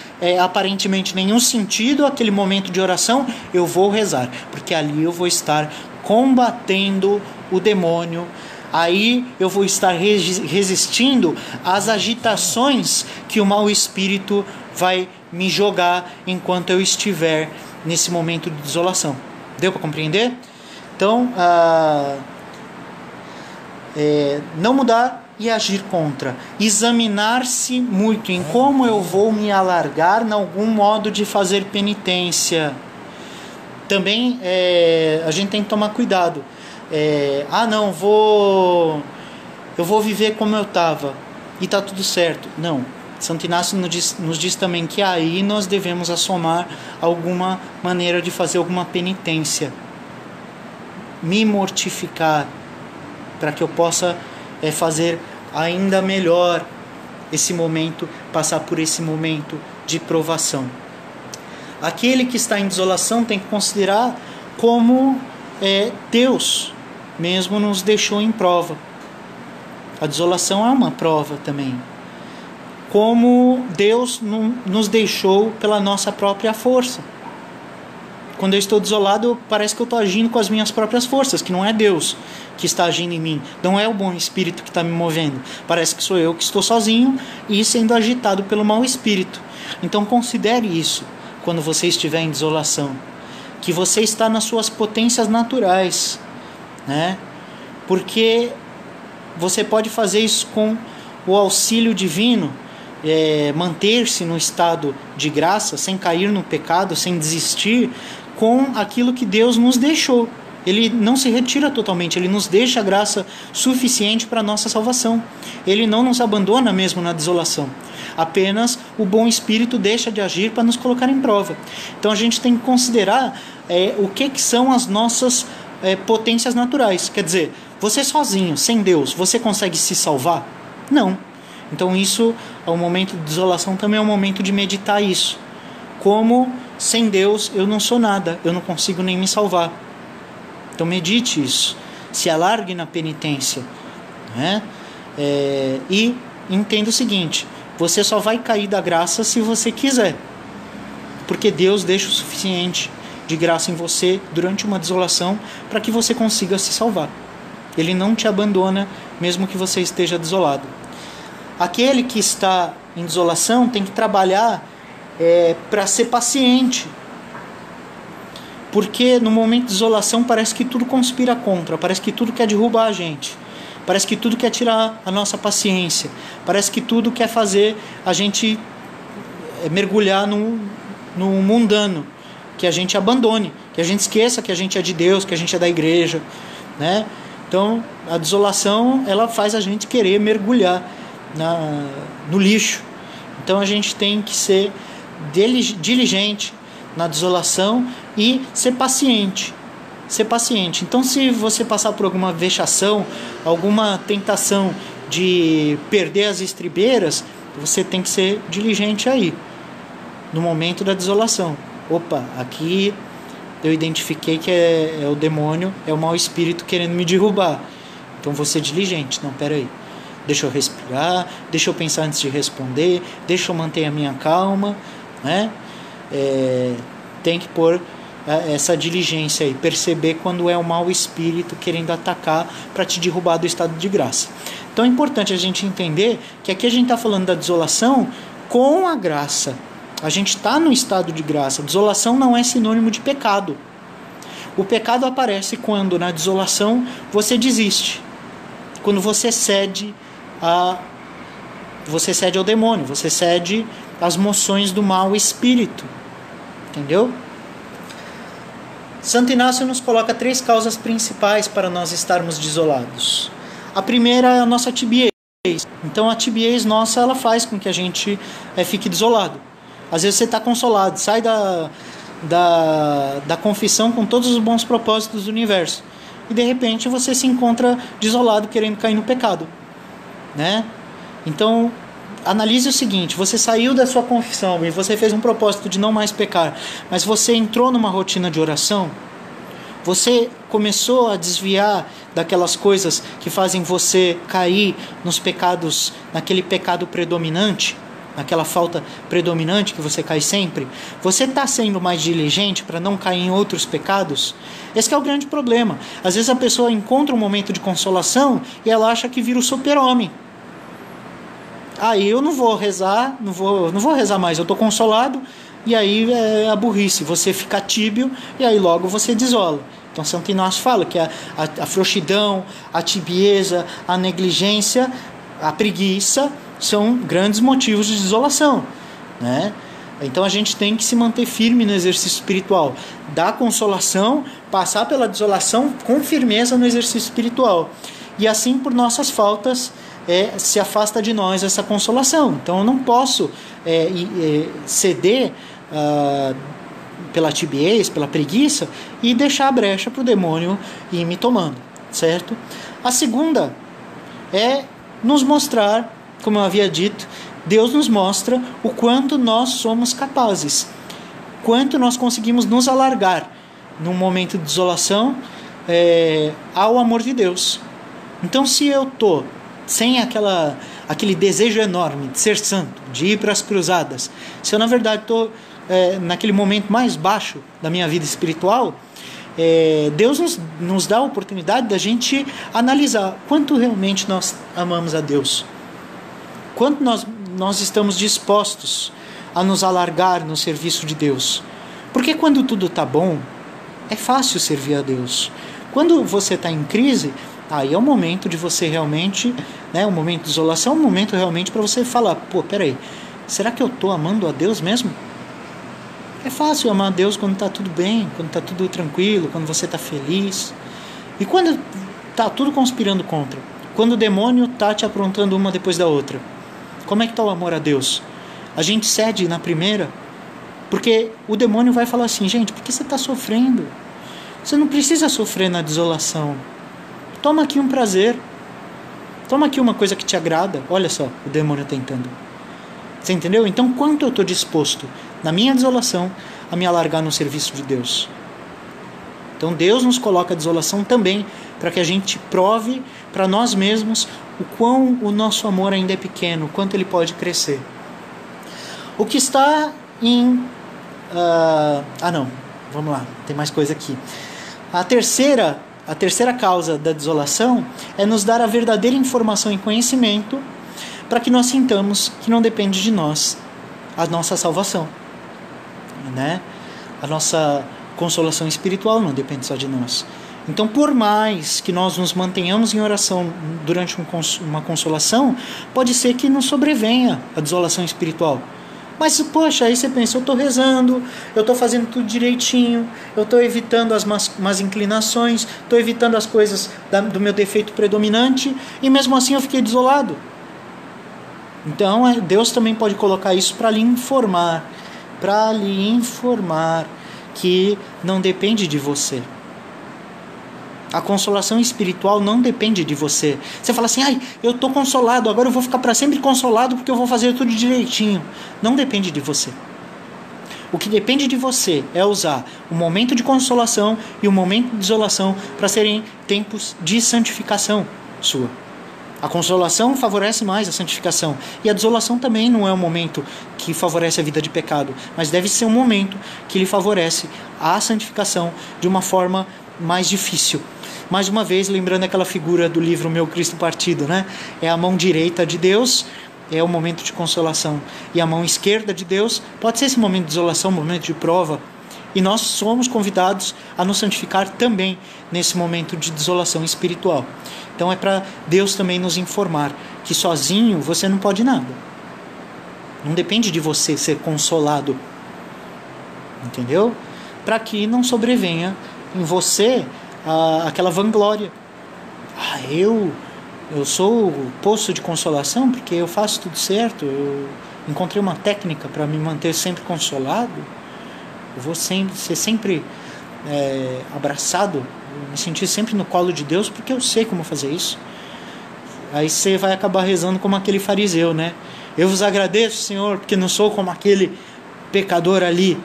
aparentemente nenhum sentido aquele momento de oração, eu vou rezar, porque ali eu vou estar combatendo o demônio. Aí eu vou estar resistindo às agitações que o mau espírito vai me jogar enquanto eu estiver nesse momento de desolação. Deu para compreender? Então, não mudar e agir contra. Examinar-se muito em como eu vou me alargar em algum modo de fazer penitência. Também a gente tem que tomar cuidado. Eu vou viver como eu estava e está tudo certo. Não. Santo Inácio nos diz também que aí nós devemos assomar alguma maneira de fazer alguma penitência. Me mortificar para que eu possa fazer ainda melhor esse momento, passar por esse momento de provação. Aquele que está em desolação tem que considerar como Deus mesmo nos deixou em prova. A desolação é uma prova também. Como Deus nos deixou pela nossa própria força. Quando eu estou desolado, parece que eu estou agindo com as minhas próprias forças, que não é Deus que está agindo em mim, não é o bom espírito que está me movendo. Parece que sou eu que estou sozinho e sendo agitado pelo mau espírito. Então considere isso quando você estiver em desolação, que você está nas suas potências naturais, né? Porque você pode fazer isso com o auxílio divino, manter-se no estado de graça, sem cair no pecado, sem desistir, com aquilo que Deus nos deixou. Ele não se retira totalmente, ele nos deixa a graça suficiente para a nossa salvação. Ele não nos abandona mesmo na desolação. Apenas o bom espírito deixa de agir para nos colocar em prova. Então a gente tem que considerar o que são as nossas potências naturais. Quer dizer, você sozinho, sem Deus, você consegue se salvar? Não. Então isso, o momento de desolação também é um momento de meditar isso. Como sem Deus eu não sou nada, eu não consigo nem me salvar. Então medite isso, se alargue na penitência, né? E entenda o seguinte, você só vai cair da graça se você quiser, porque Deus deixa o suficiente de graça em você durante uma desolação para que você consiga se salvar. Ele não te abandona mesmo que você esteja desolado. Aquele que está em desolação tem que trabalhar para ser paciente, porque no momento de desolação parece que tudo conspira contra, parece que tudo quer derrubar a gente, parece que tudo quer tirar a nossa paciência, parece que tudo quer fazer a gente mergulhar no mundano, que a gente abandone, que a gente esqueça que a gente é de Deus, que a gente é da igreja, né? Então a desolação ela faz a gente querer mergulhar no lixo. Então a gente tem que ser diligente na desolação e ser paciente. Então se você passar por alguma vexação, alguma tentação de perder as estribeiras, você tem que ser diligente aí, no momento da desolação. Opa, aqui eu identifiquei que é o demônio, é o mau espírito querendo me derrubar. Então vou ser diligente. Não, peraí. Deixa eu respirar, deixa eu pensar antes de responder, deixa eu manter a minha calma, né? Tem que pôr essa diligência aí, perceber quando é o mau espírito querendo atacar para te derrubar do estado de graça. Então é importante a gente entender que aqui a gente está falando da desolação com a graça. A gente está no estado de graça. Desolação não é sinônimo de pecado. O pecado aparece quando na desolação você desiste, quando você cede ao demônio, você cede às moções do mau espírito. Entendeu? Santo Inácio nos coloca 3 causas principais para nós estarmos desolados. A primeira é a nossa tibiez. Então a tibiez nossa, ela faz com que a gente fique desolado. Às vezes você está consolado, sai da confissão com todos os bons propósitos do universo, e de repente você se encontra desolado, querendo cair no pecado, né? Então analise o seguinte: você saiu da sua confissão e você fez um propósito de não mais pecar, mas você entrou numa rotina de oração, Você começou a desviar daquelas coisas que fazem você cair nos pecados, naquele pecado predominante, naquela falta predominante que você cai sempre? Você está sendo mais diligente para não cair em outros pecados? Esse é o grande problema. Às vezes a pessoa encontra um momento de consolação e ela acha que vira o super-homem. Aí eu não vou rezar, não vou rezar mais, eu estou consolado, e aí é a burrice, você fica tíbio e aí logo você desola. Então Santo Inácio fala que a frouxidão, a tibieza, a negligência, a preguiça são grandes motivos de desolação, né? Então a gente tem que se manter firme no exercício espiritual, dar consolação, passar pela desolação com firmeza no exercício espiritual. E assim, por nossas faltas, se afasta de nós essa consolação. Então eu não posso ceder pela tibiez, pela preguiça, e deixar a brecha para o demônio ir me tomando, certo? A segunda é nos mostrar, como eu havia dito, Deus nos mostra o quanto nós somos capazes, quanto nós conseguimos nos alargar num momento de desolação ao amor de Deus. Então, se eu estou sem aquele desejo enorme de ser santo, de ir para as cruzadas, se eu na verdade estou naquele momento mais baixo da minha vida espiritual, Deus nos dá a oportunidade da gente analisar quanto realmente nós amamos a Deus, quanto nós estamos dispostos a nos alargar no serviço de Deus. Porque quando tudo está bom, é fácil servir a Deus. Quando você está em crise, aí é o momento de você realmente, um momento de isolação, um momento realmente para você falar, peraí, será que eu estou amando a Deus mesmo? É fácil amar a Deus quando está tudo bem, quando está tudo tranquilo, quando você está feliz. E quando está tudo conspirando contra, quando o demônio está te aprontando uma depois da outra, como é que está o amor a Deus? A gente cede na primeira, porque o demônio vai falar assim, gente, por que você está sofrendo? Você não precisa sofrer na desolação. Toma aqui um prazer. Toma aqui uma coisa que te agrada. Olha só, o demônio tentando. Você entendeu? Então, quanto eu estou disposto, na minha desolação, a me alargar no serviço de Deus? Então, Deus nos coloca a desolação também para que a gente prove para nós mesmos o quão o nosso amor ainda é pequeno, o quanto ele pode crescer. O que está em... vamos lá, tem mais coisa aqui. A terceira causa da desolação é nos dar a verdadeira informação e conhecimento para que nós sintamos que não depende de nós a nossa salvação, né? A nossa consolação espiritual não depende só de nós. Então, por mais que nós nos mantenhamos em oração durante uma consolação, pode ser que não sobrevenha a desolação espiritual. Mas, poxa, aí você pensa, eu estou rezando, eu estou fazendo tudo direitinho, eu estou evitando as más inclinações, estou evitando as coisas do meu defeito predominante, e mesmo assim eu fiquei desolado. Então, Deus também pode colocar isso para lhe informar que não depende de você. A consolação espiritual não depende de você. Você fala assim, eu estou consolado, agora eu vou ficar para sempre consolado porque eu vou fazer tudo direitinho. Não depende de você. O que depende de você é usar o momento de consolação e o momento de desolação para serem tempos de santificação sua. A consolação favorece mais a santificação. E a desolação também não é um momento que favorece a vida de pecado, mas deve ser um momento que lhe favorece a santificação de uma forma mais difícil. Mais uma vez, lembrando aquela figura do livro Meu Cristo Partido, né? É a mão direita de Deus, é o momento de consolação. E a mão esquerda de Deus pode ser esse momento de desolação, momento de prova. E nós somos convidados a nos santificar também nesse momento de desolação espiritual. Então é para Deus também nos informar que sozinho você não pode nada. Não depende de você ser consolado. Entendeu? Para que não sobrevenha em você aquela vanglória. Eu sou o poço de consolação porque eu faço tudo certo, eu encontrei uma técnica para me manter sempre consolado, eu vou ser sempre abraçado, me sentir sempre no colo de Deus porque eu sei como fazer isso. Aí você vai acabar rezando como aquele fariseu, né? Eu vos agradeço, Senhor, porque não sou como aquele pecador ali.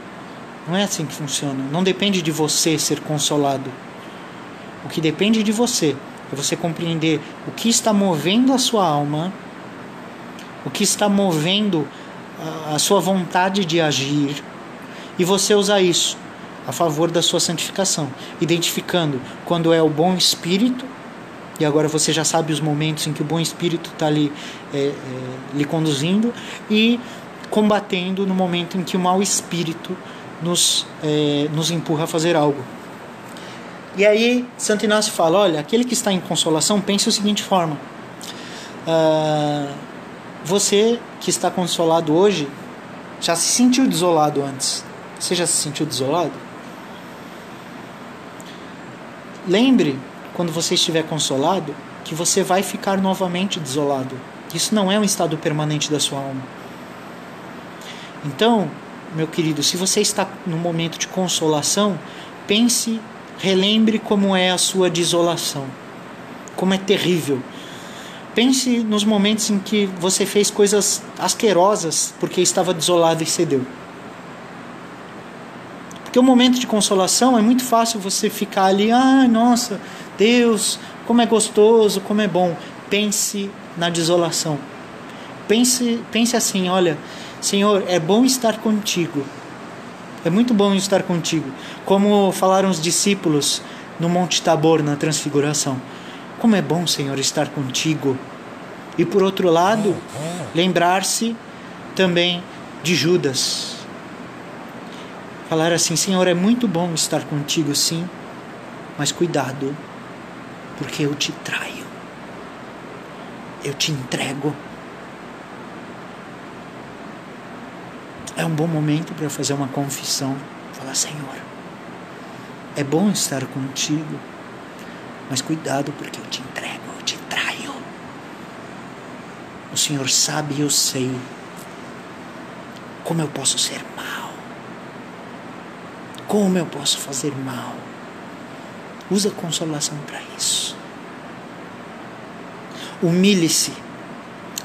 Não é assim que funciona. Não depende de você ser consolado. O que depende de você é você compreender o que está movendo a sua alma, o que está movendo a sua vontade de agir, e você usar isso a favor da sua santificação, identificando quando é o bom espírito, e agora você já sabe os momentos em que o bom espírito está lhe conduzindo, e combatendo no momento em que o mau espírito nos empurra a fazer algo. E aí Santo Inácio fala, olha, aquele que está em consolação, pense da seguinte forma, você que está consolado hoje, já se sentiu desolado antes? Você já se sentiu desolado? Lembre, quando você estiver consolado, que você vai ficar novamente desolado. Isso não é um estado permanente da sua alma. Então, meu querido, se você está num momento de consolação, pense, relembre como é a sua desolação. Como é terrível. Pense nos momentos em que você fez coisas asquerosas porque estava desolado e cedeu. Porque o momento de consolação é muito fácil você ficar ali, nossa, Deus, como é gostoso, como é bom. Pense na desolação. Pense assim, olha, Senhor, é bom estar contigo. É muito bom estar contigo. Como falaram os discípulos no Monte Tabor, na Transfiguração. Como é bom, Senhor, estar contigo. E por outro lado, lembrar-se também de Judas. Falar assim, Senhor, é muito bom estar contigo, sim, mas cuidado, porque eu te traio. Eu te entrego. É um bom momento para fazer uma confissão. Falar, Senhor, é bom estar contigo, mas cuidado, porque eu te entrego, eu te traio. O Senhor sabe e eu sei como eu posso ser mal. Como eu posso fazer mal. Usa a consolação para isso. Humilhe-se.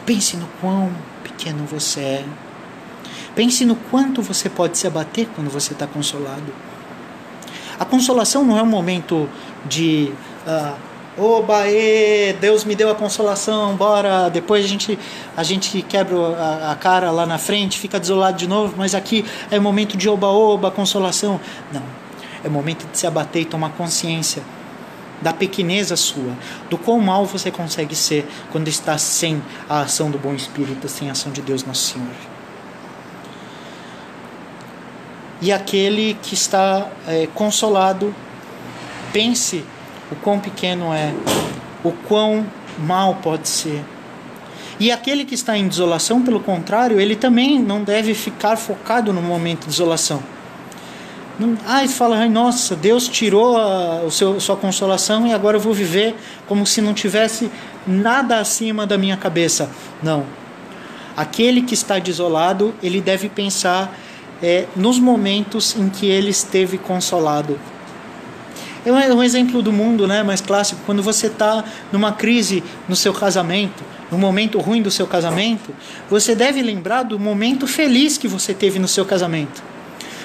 Pense no quão pequeno você é. Pense no quanto você pode se abater quando você está consolado. A consolação não é um momento de oba, Deus me deu a consolação, bora, depois a gente quebra a cara lá na frente, fica desolado de novo, mas aqui é momento de oba, consolação. Não, é momento de se abater e tomar consciência da pequeneza sua, do quão mal você consegue ser quando está sem a ação do bom Espírito, sem a ação de Deus Nosso Senhor. E aquele que está consolado, pense o quão pequeno é, o quão mal pode ser. E aquele que está em desolação, pelo contrário, ele também não deve ficar focado no momento de desolação. Ele fala, nossa, Deus tirou sua consolação e agora eu vou viver como se não tivesse nada acima da minha cabeça. Não. Aquele que está desolado, ele deve pensar nos momentos em que ele esteve consolado. É um exemplo do mundo, né, mais clássico. Quando você está numa crise no seu casamento, no momento ruim do seu casamento, você deve lembrar do momento feliz que você teve no seu casamento.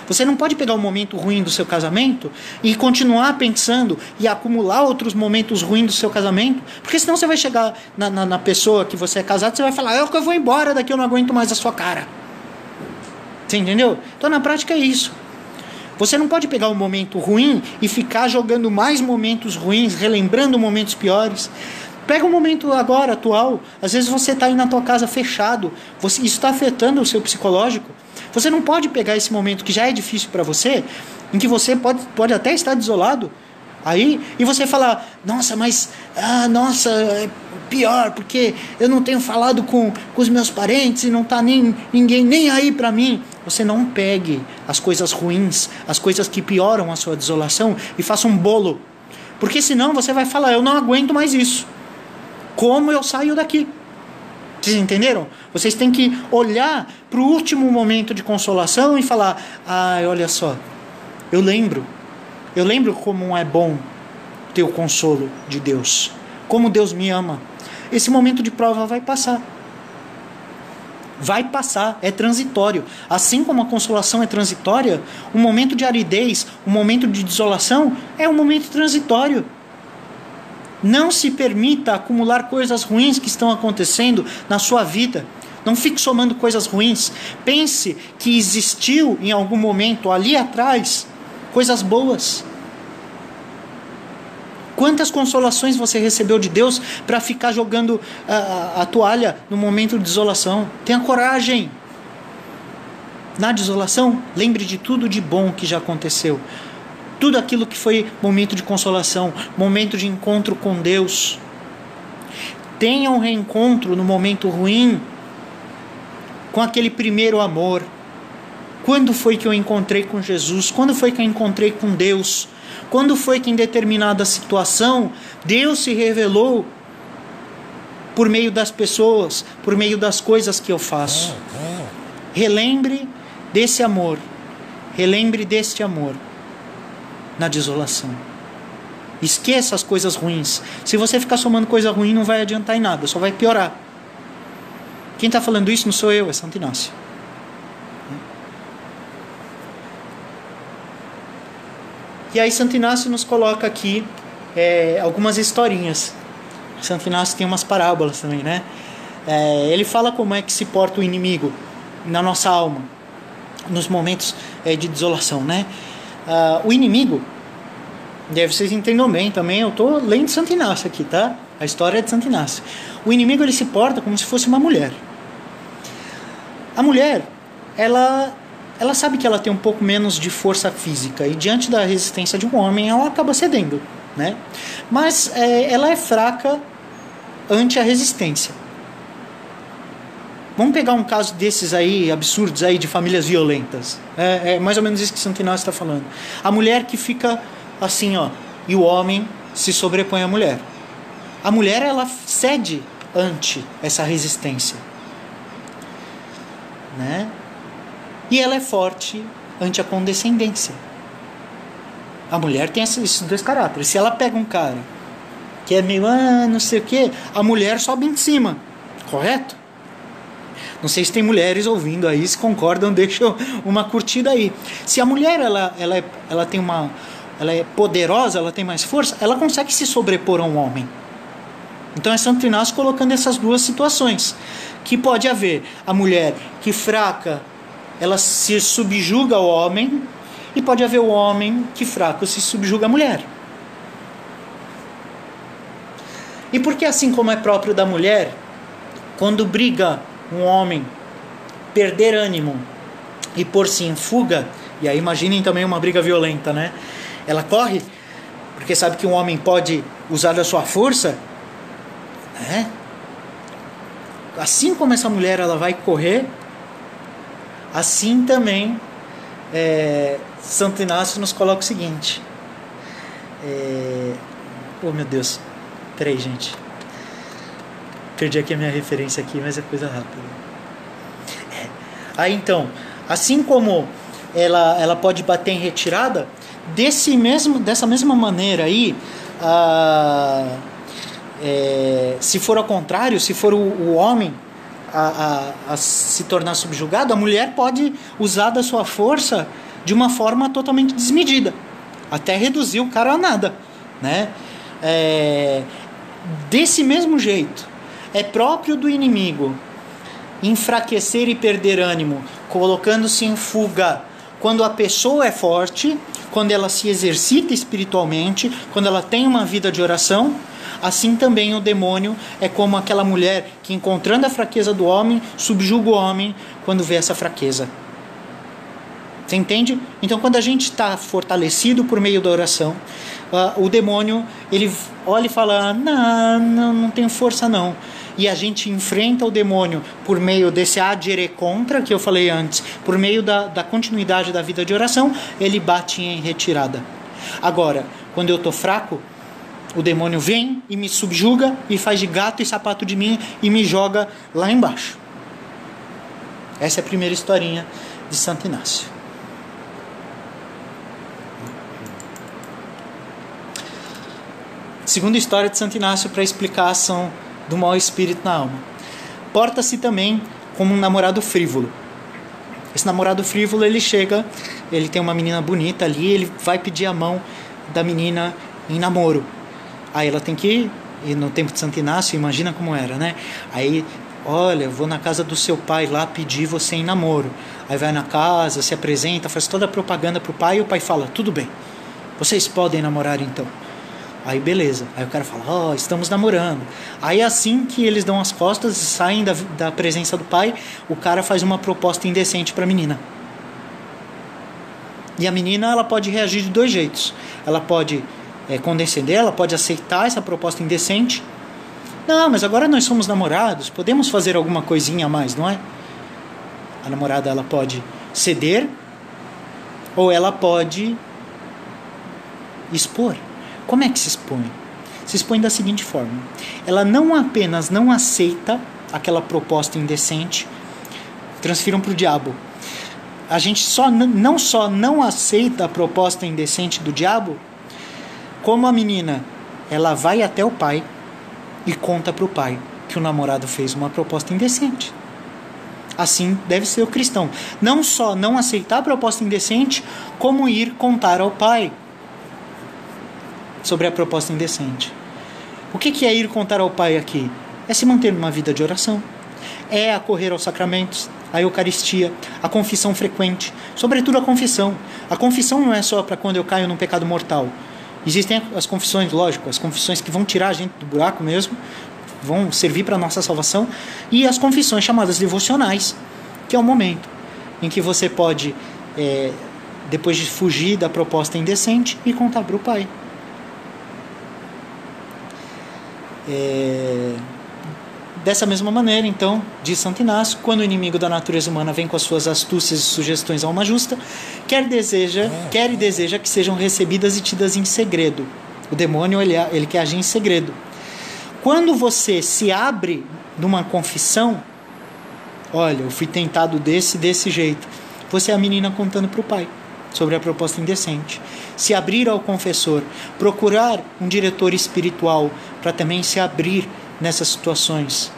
Você não pode pegar o momento ruim do seu casamento e continuar pensando e acumular outros momentos ruins do seu casamento, porque senão você vai chegar na pessoa que você é casado e você vai falar, eu vou embora daqui, eu não aguento mais a sua cara. Você entendeu? Então na prática é isso. Você não pode pegar um momento ruim e ficar jogando mais momentos ruins, relembrando momentos piores. Pega um momento agora, atual. Às vezes você está aí na tua casa fechado. Isso está afetando o seu psicológico. Você não pode pegar esse momento que já é difícil para você, em que você pode até estar desolado, aí, e você falar, nossa, mas, é pior, porque eu não tenho falado com os meus parentes e não está ninguém nem aí para mim. Você não pegue as coisas ruins, as coisas que pioram a sua desolação e faça um bolo. Porque senão você vai falar, eu não aguento mais isso. Como eu saio daqui? Vocês entenderam? Vocês têm que olhar para o último momento de consolação e falar, olha só, eu lembro como é bom ter o consolo de Deus, como Deus me ama. Esse momento de prova vai passar. Vai passar, é transitório. Assim como a consolação é transitória, o momento de aridez, o momento de desolação é um momento transitório. Não se permita acumular coisas ruins que estão acontecendo na sua vida. Não fique somando coisas ruins. Pense que existiu em algum momento ali atrás coisas boas. Quantas consolações você recebeu de Deus para ficar jogando a toalha no momento de desolação? Tenha coragem. Na desolação, lembre de tudo de bom que já aconteceu. Tudo aquilo que foi momento de consolação, momento de encontro com Deus. Tenha um reencontro no momento ruim com aquele primeiro amor. Quando foi que eu encontrei com Jesus? Quando foi que eu encontrei com Deus? Quando foi que em determinada situação Deus se revelou por meio das pessoas, por meio das coisas que eu faço? Relembre desse amor. Relembre deste amor na desolação. Esqueça as coisas ruins. Se você ficar somando coisa ruim, não vai adiantar em nada, só vai piorar. Quem está falando isso não sou eu, é Santo Inácio. E aí Santo Inácio nos coloca aqui algumas historinhas. Santo Inácio tem umas parábolas também, né? Ele fala como é que se porta o inimigo na nossa alma, nos momentos de desolação, né? O inimigo, vocês entendam bem também, eu estou lendo Santo Inácio aqui, tá? A história é de Santo Inácio. O inimigo, ele se porta como se fosse uma mulher. A mulher, ela sabe que ela tem um pouco menos de força física e diante da resistência de um homem ela acaba cedendo, né? Mas ela é fraca ante a resistência. Vamos pegar um caso desses aí, absurdos aí, de famílias violentas. É mais ou menos isso que Santo Inácio está falando. A mulher que fica assim, ó, e o homem se sobrepõe à mulher. A mulher, ela cede ante essa resistência, né? E ela é forte ante a condescendência. A mulher tem esses dois caráteres. Se ela pega um cara que é meio, não sei o que, a mulher sobe em cima. Correto? Não sei se tem mulheres ouvindo aí, se concordam, deixam uma curtida aí. Se a mulher ela é poderosa, ela tem mais força, ela consegue se sobrepor a um homem. Então é Santo Inácio colocando essas duas situações. Que pode haver a mulher que fraca, ela se subjuga ao homem, e pode haver o homem que fraco se subjuga à mulher. E porque assim como é próprio da mulher, quando briga um homem, perder ânimo e pôr-se em fuga, e aí imaginem também uma briga violenta, né? Ela corre, porque sabe que um homem pode usar da sua força, né? Assim como essa mulher ela vai correr, assim também Santo Inácio nos coloca o seguinte. Oh meu Deus, peraí gente, perdi aqui a minha referência aqui, mas é coisa rápida. Aí então, assim como ela pode bater em retirada, dessa mesma maneira aí, se for ao contrário, se for o homem a se tornar subjugado, a mulher pode usar da sua força de uma forma totalmente desmedida, até reduzir o cara a nada, né? Desse mesmo jeito, é próprio do inimigo enfraquecer e perder ânimo, colocando-se em fuga quando a pessoa é forte, quando ela se exercita espiritualmente, quando ela tem uma vida de oração. Assim também o demônio é como aquela mulher que, encontrando a fraqueza do homem, subjuga o homem quando vê essa fraqueza. Você entende? Então, quando a gente está fortalecido por meio da oração, o demônio, ele olha e fala, não tenho força não. E a gente enfrenta o demônio por meio desse adire contra, que eu falei antes, por meio da continuidade da vida de oração, ele bate em retirada. Agora, quando eu estou fraco, o demônio vem e me subjuga e faz de gato e sapato de mim e me joga lá embaixo. Essa é a primeira historinha de Santo Inácio. Segunda história de Santo Inácio para explicar a ação do mau espírito na alma. Porta-se também como um namorado frívolo. Esse namorado frívolo, ele chega, ele tem uma menina bonita ali, ele vai pedir a mão da menina em namoro. Aí ela tem que ir, e no tempo de Santo Inácio, imagina como era, né? Aí, olha, vou na casa do seu pai lá pedir você em namoro. Aí vai na casa, se apresenta, faz toda a propaganda pro pai, e o pai fala, tudo bem, vocês podem namorar então. Aí beleza, aí o cara fala, estamos namorando. Aí assim que eles dão as costas e saem da presença do pai, o cara faz uma proposta indecente para a menina. E a menina, ela pode reagir de dois jeitos. Ela pode condescender, ela pode aceitar essa proposta indecente. Não, mas agora nós somos namorados, podemos fazer alguma coisinha a mais, não é? A namorada, ela pode ceder, ou ela pode expor. Como é que se expõe? Se expõe da seguinte forma: ela não apenas não aceita aquela proposta indecente, transfiram para o diabo. A gente não só não aceita a proposta indecente do diabo, como a menina, ela vai até o pai e conta para o pai que o namorado fez uma proposta indecente. Assim deve ser o cristão. Não só não aceitar a proposta indecente, como ir contar ao pai sobre a proposta indecente. O que é ir contar ao pai aqui? É se manter numa vida de oração. É acorrer aos sacramentos, a Eucaristia, a confissão frequente. Sobretudo a confissão. A confissão não é só para quando eu caio num pecado mortal. Existem as confissões, lógico, as confissões que vão tirar a gente do buraco mesmo, vão servir para a nossa salvação, e as confissões chamadas devocionais, que é o momento em que você pode, depois de fugir da proposta indecente, ir contar para o pai. Dessa mesma maneira, então, diz Santo Inácio, quando o inimigo da natureza humana vem com as suas astúcias e sugestões a alma justa, quer e deseja que sejam recebidas e tidas em segredo. O demônio, ele quer agir em segredo. Quando você se abre numa confissão, olha, eu fui tentado desse jeito, você é a menina contando para o pai sobre a proposta indecente. Se abrir ao confessor, procurar um diretor espiritual para também se abrir nessas situações.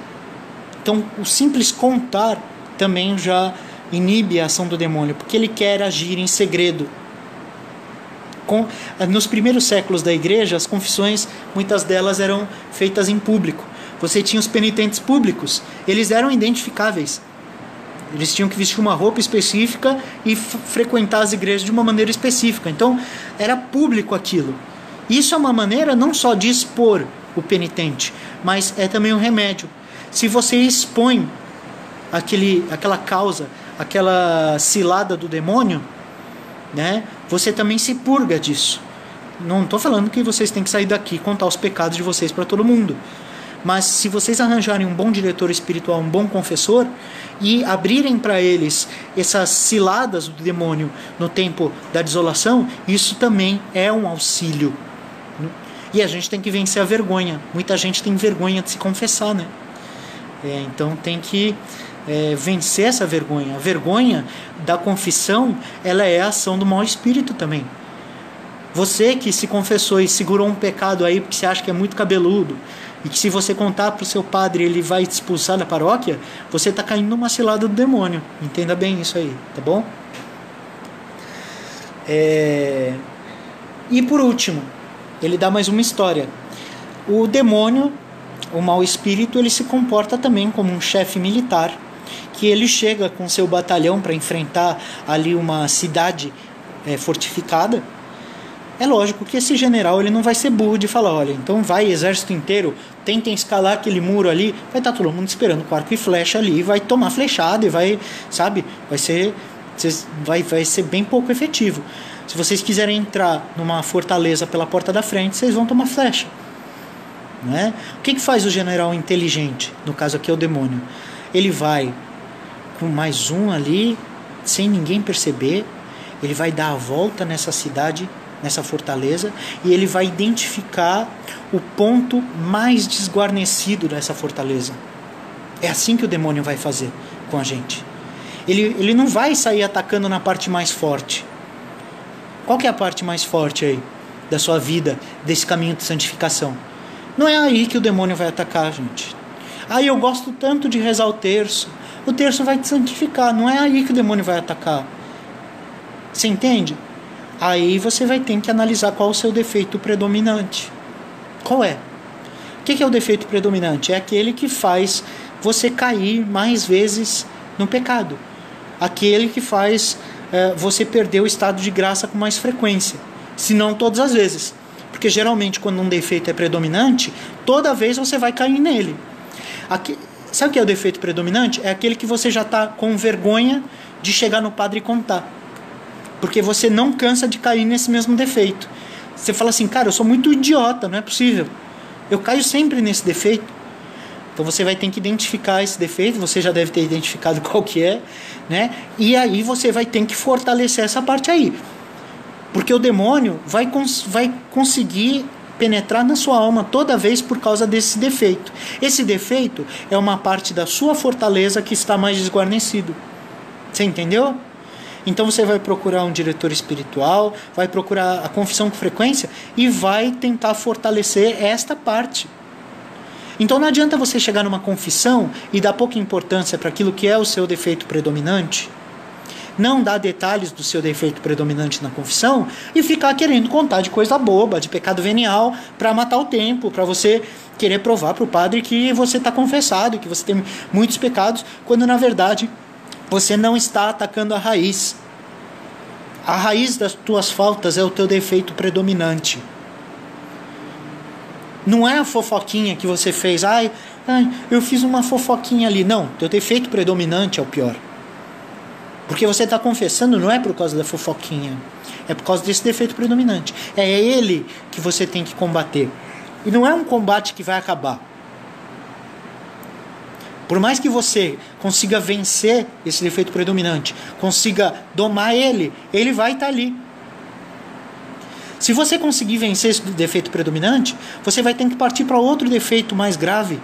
Então, o simples contar também já inibe a ação do demônio, porque ele quer agir em segredo. Nos primeiros séculos da igreja, as confissões, muitas delas eram feitas em público. Você tinha os penitentes públicos, eles eram identificáveis. Eles tinham que vestir uma roupa específica e frequentar as igrejas de uma maneira específica. Então, era público aquilo. Isso é uma maneira não só de expor o penitente, mas é também um remédio. Se você expõe aquela causa, aquela cilada do demônio, né, você também se purga disso. Não estou falando que vocês têm que sair daqui e contar os pecados de vocês para todo mundo. Mas se vocês arranjarem um bom diretor espiritual, um bom confessor, e abrirem para eles essas ciladas do demônio no tempo da desolação, isso também é um auxílio. E a gente tem que vencer a vergonha. Muita gente tem vergonha de se confessar, né? Então tem que vencer essa vergonha. A vergonha da confissão, ela é a ação do mau espírito também. Você que se confessou e segurou um pecado aí porque você acha que é muito cabeludo, e que se você contar para o seu padre ele vai te expulsar da paróquia, você está caindo numa cilada do demônio. Entenda bem isso aí, tá bom? E por último, ele dá mais uma história. O demônio, o mau espírito, ele se comporta também como um chefe militar, que ele chega com seu batalhão para enfrentar ali uma cidade fortificada. É lógico que esse general ele não vai ser burro de falar, olha, então vai exército inteiro, tentem escalar aquele muro ali, vai estar todo mundo esperando com arco e flecha ali, vai tomar flechada e vai, sabe, vai ser bem pouco efetivo. Se vocês quiserem entrar numa fortaleza pela porta da frente, vocês vão tomar flecha. Não é? O que faz o general inteligente? No caso aqui é o demônio. Ele vai com mais um ali, sem ninguém perceber, ele vai dar a volta nessa cidade, nessa fortaleza, e ele vai identificar o ponto mais desguarnecido dessa fortaleza. É assim que o demônio vai fazer com a gente. Ele não vai sair atacando na parte mais forte. Qual que é a parte mais forte aí da sua vida, desse caminho de santificação? Não é aí que o demônio vai atacar, gente. Eu gosto tanto de rezar o terço. o terço vai te santificar. Não é aí que o demônio vai atacar. Você entende? Aí você vai ter que analisar qual é o seu defeito predominante. Qual é? O que é o defeito predominante? É aquele que faz você cair mais vezes no pecado. Aquele que faz você perder o estado de graça com mais frequência. Se não todas as vezes. Porque geralmente quando um defeito é predominante, toda vez você vai cair nele. Sabe o que é o defeito predominante? É aquele que você já está com vergonha de chegar no padre e contar. Porque você não cansa de cair nesse mesmo defeito. Você fala assim, cara, eu sou muito idiota, não é possível. Eu caio sempre nesse defeito. Então você vai ter que identificar esse defeito, você já deve ter identificado qual que é, né? E aí você vai ter que fortalecer essa parte aí. Porque o demônio vai conseguir penetrar na sua alma toda vez por causa desse defeito. Esse defeito é uma parte da sua fortaleza que está mais desguarnecido. Você entendeu? Então você vai procurar um diretor espiritual, vai procurar a confissão com frequência e vai tentar fortalecer esta parte. Então não adianta você chegar numa confissão e dar pouca importância para aquilo que é o seu defeito predominante, não dar detalhes do seu defeito predominante na confissão e ficar querendo contar de coisa boba, de pecado venial, para matar o tempo, para você querer provar para o padre que você está confessado, que você tem muitos pecados, quando na verdade você não está atacando a raiz. A raiz das tuas faltas é o teu defeito predominante. Não é a fofoquinha que você fez. Ai, eu fiz uma fofoquinha ali. Não, teu defeito predominante é o pior. Porque você está confessando não é por causa da fofoquinha. É por causa desse defeito predominante. É ele que você tem que combater. E não é um combate que vai acabar. Por mais que você consiga vencer esse defeito predominante, consiga domar ele, ele vai estar ali. Se você conseguir vencer esse defeito predominante, você vai ter que partir para outro defeito mais grave.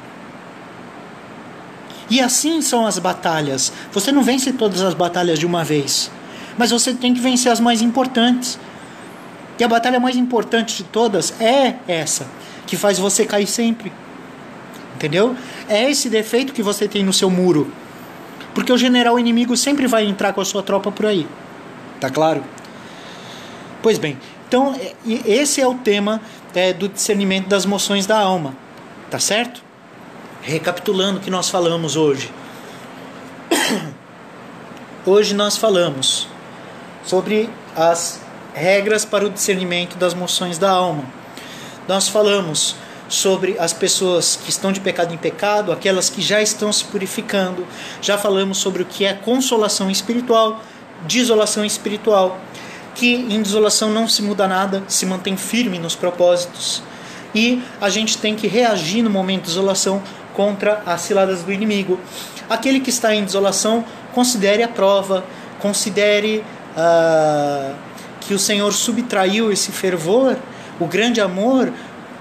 E assim são as batalhas. Você não vence todas as batalhas de uma vez, mas você tem que vencer as mais importantes. E a batalha mais importante de todas é essa, que faz você cair sempre. Entendeu? É esse defeito que você tem no seu muro. Porque o general inimigo sempre vai entrar com a sua tropa por aí. Tá claro? Pois bem, então esse é o tema do discernimento das moções da alma. Tá certo? Recapitulando o que nós falamos hoje. Hoje nós falamos sobre as regras para o discernimento das moções da alma. Nós falamos sobre as pessoas que estão de pecado em pecado, aquelas que já estão se purificando. Já falamos sobre o que é consolação espiritual, desolação espiritual, que em desolação não se muda nada, se mantém firme nos propósitos. E a gente tem que reagir no momento de desolação contra as ciladas do inimigo. Aquele que está em desolação, considere a prova, considere que o Senhor subtraiu esse fervor, o grande amor,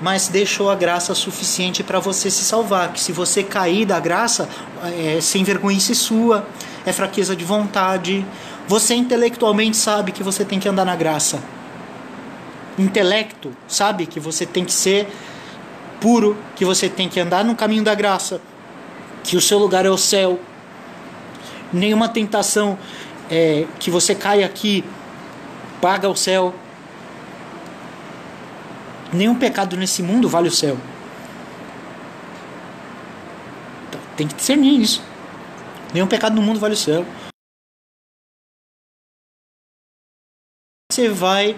mas deixou a graça suficiente para você se salvar. Que se você cair da graça, é sem vergonhice sua, é fraqueza de vontade. Você intelectualmente sabe que você tem que andar na graça. Intelecto sabe que você tem que ser puro, que você tem que andar no caminho da graça, que o seu lugar é o céu. Nenhuma tentação que você caia aqui paga o céu. Nenhum pecado nesse mundo vale o céu. Então, tem que discernir isso. Nenhum pecado no mundo vale o céu. Você vai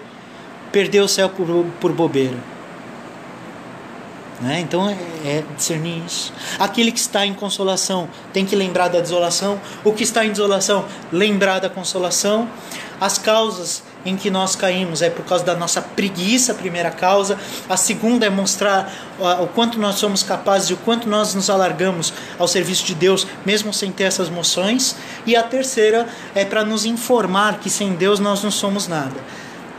perder o céu por bobeira. Né? Então é discernir isso. Aquele que está em consolação tem que lembrar da desolação. O que está em desolação, lembrar da consolação. As causas em que nós caímos é por causa da nossa preguiça, a primeira causa. A segunda é mostrar o quanto nós somos capazes e o quanto nós nos alargamos ao serviço de Deus, mesmo sem ter essas moções. E a terceira é para nos informar que sem Deus nós não somos nada,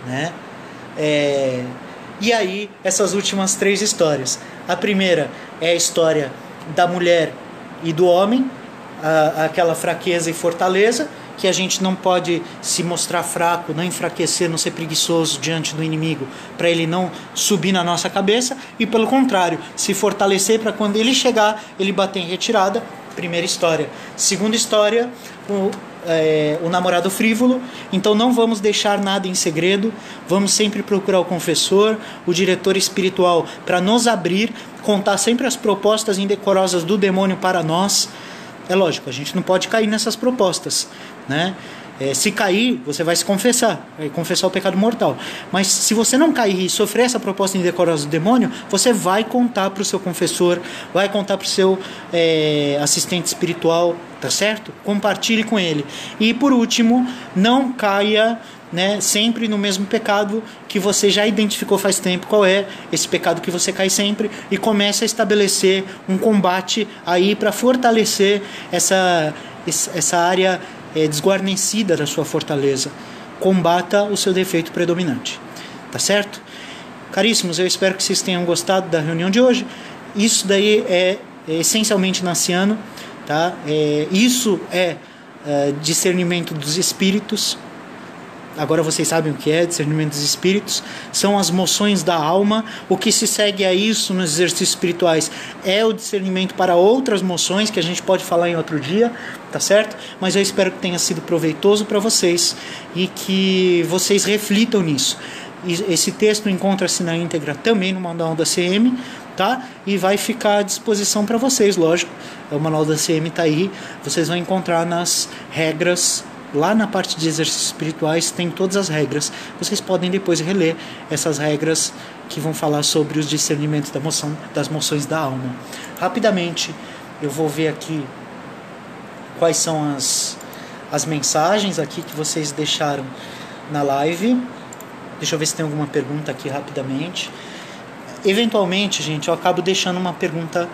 né? E aí, essas últimas 3 histórias. A primeira é a história da mulher e do homem, aquela fraqueza e fortaleza, que a gente não pode se mostrar fraco, não enfraquecer, não ser preguiçoso diante do inimigo, para ele não subir na nossa cabeça, e pelo contrário, se fortalecer para quando ele chegar, ele bater em retirada. Primeira história. Segunda história, o namorado frívolo. Então não vamos deixar nada em segredo, vamos sempre procurar o confessor, o diretor espiritual, para nos abrir, contar sempre as propostas indecorosas do demônio para nós. É lógico, a gente não pode cair nessas propostas, né? Se cair, você vai se confessar, vai confessar o pecado mortal. Mas se você não cair e sofrer essa proposta indecorosa do demônio, você vai contar para o seu confessor, vai contar para o seu assistente espiritual, tá certo? Compartilhe com ele. E por último, não caia, né, sempre no mesmo pecado que você já identificou faz tempo qual é esse pecado que você cai sempre, e comece a estabelecer um combate aí para fortalecer essa área desguarnecida da sua fortaleza. Combata o seu defeito predominante, tá certo? Caríssimos, eu espero que vocês tenham gostado da reunião de hoje. Isso daí é essencialmente naciano, tá? Isso é discernimento dos espíritos. Agora vocês sabem o que é discernimento dos espíritos. São as moções da alma. O que se segue a isso nos exercícios espirituais é o discernimento para outras moções, que a gente pode falar em outro dia, tá certo? Mas eu espero que tenha sido proveitoso para vocês e que vocês reflitam nisso. Esse texto encontra-se na íntegra também no manual da CM, tá? E vai ficar à disposição para vocês, lógico. O manual da CM está aí. Vocês vão encontrar nas regras. Lá na parte de exercícios espirituais tem todas as regras. Vocês podem depois reler essas regras que vão falar sobre os discernimentos das moções da alma. Rapidamente, eu vou ver aqui quais são as mensagens aqui que vocês deixaram na live. Deixa eu ver se tem alguma pergunta aqui rapidamente. Eventualmente, gente, eu acabo deixando uma pergunta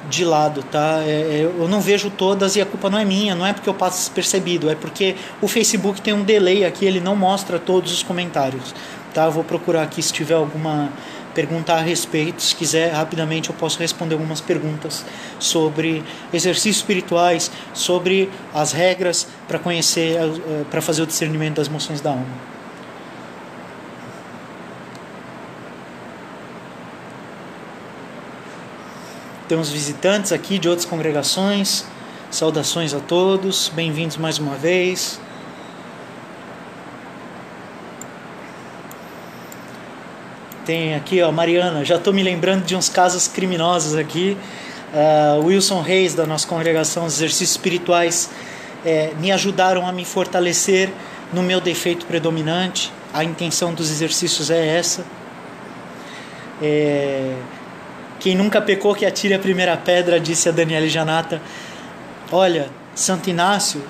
de lado, tá? Eu não vejo todas e a culpa não é minha, não é porque eu passo despercebido, é porque o Facebook tem um delay aqui, ele não mostra todos os comentários, tá? Eu vou procurar aqui se tiver alguma pergunta a respeito. Se quiser, rapidamente eu posso responder algumas perguntas sobre exercícios espirituais, sobre as regras para conhecer, para fazer o discernimento das moções da alma. Temos visitantes aqui de outras congregações. Saudações a todos. Bem-vindos mais uma vez. Tem aqui, ó, Mariana. Já estou me lembrando de uns casos criminosos aqui. Wilson Reis, da nossa congregação, os exercícios espirituais me ajudaram a me fortalecer no meu defeito predominante. A intenção dos exercícios é essa. Quem nunca pecou que atire a primeira pedra, disse a Daniele Janata. Olha, Santo Inácio,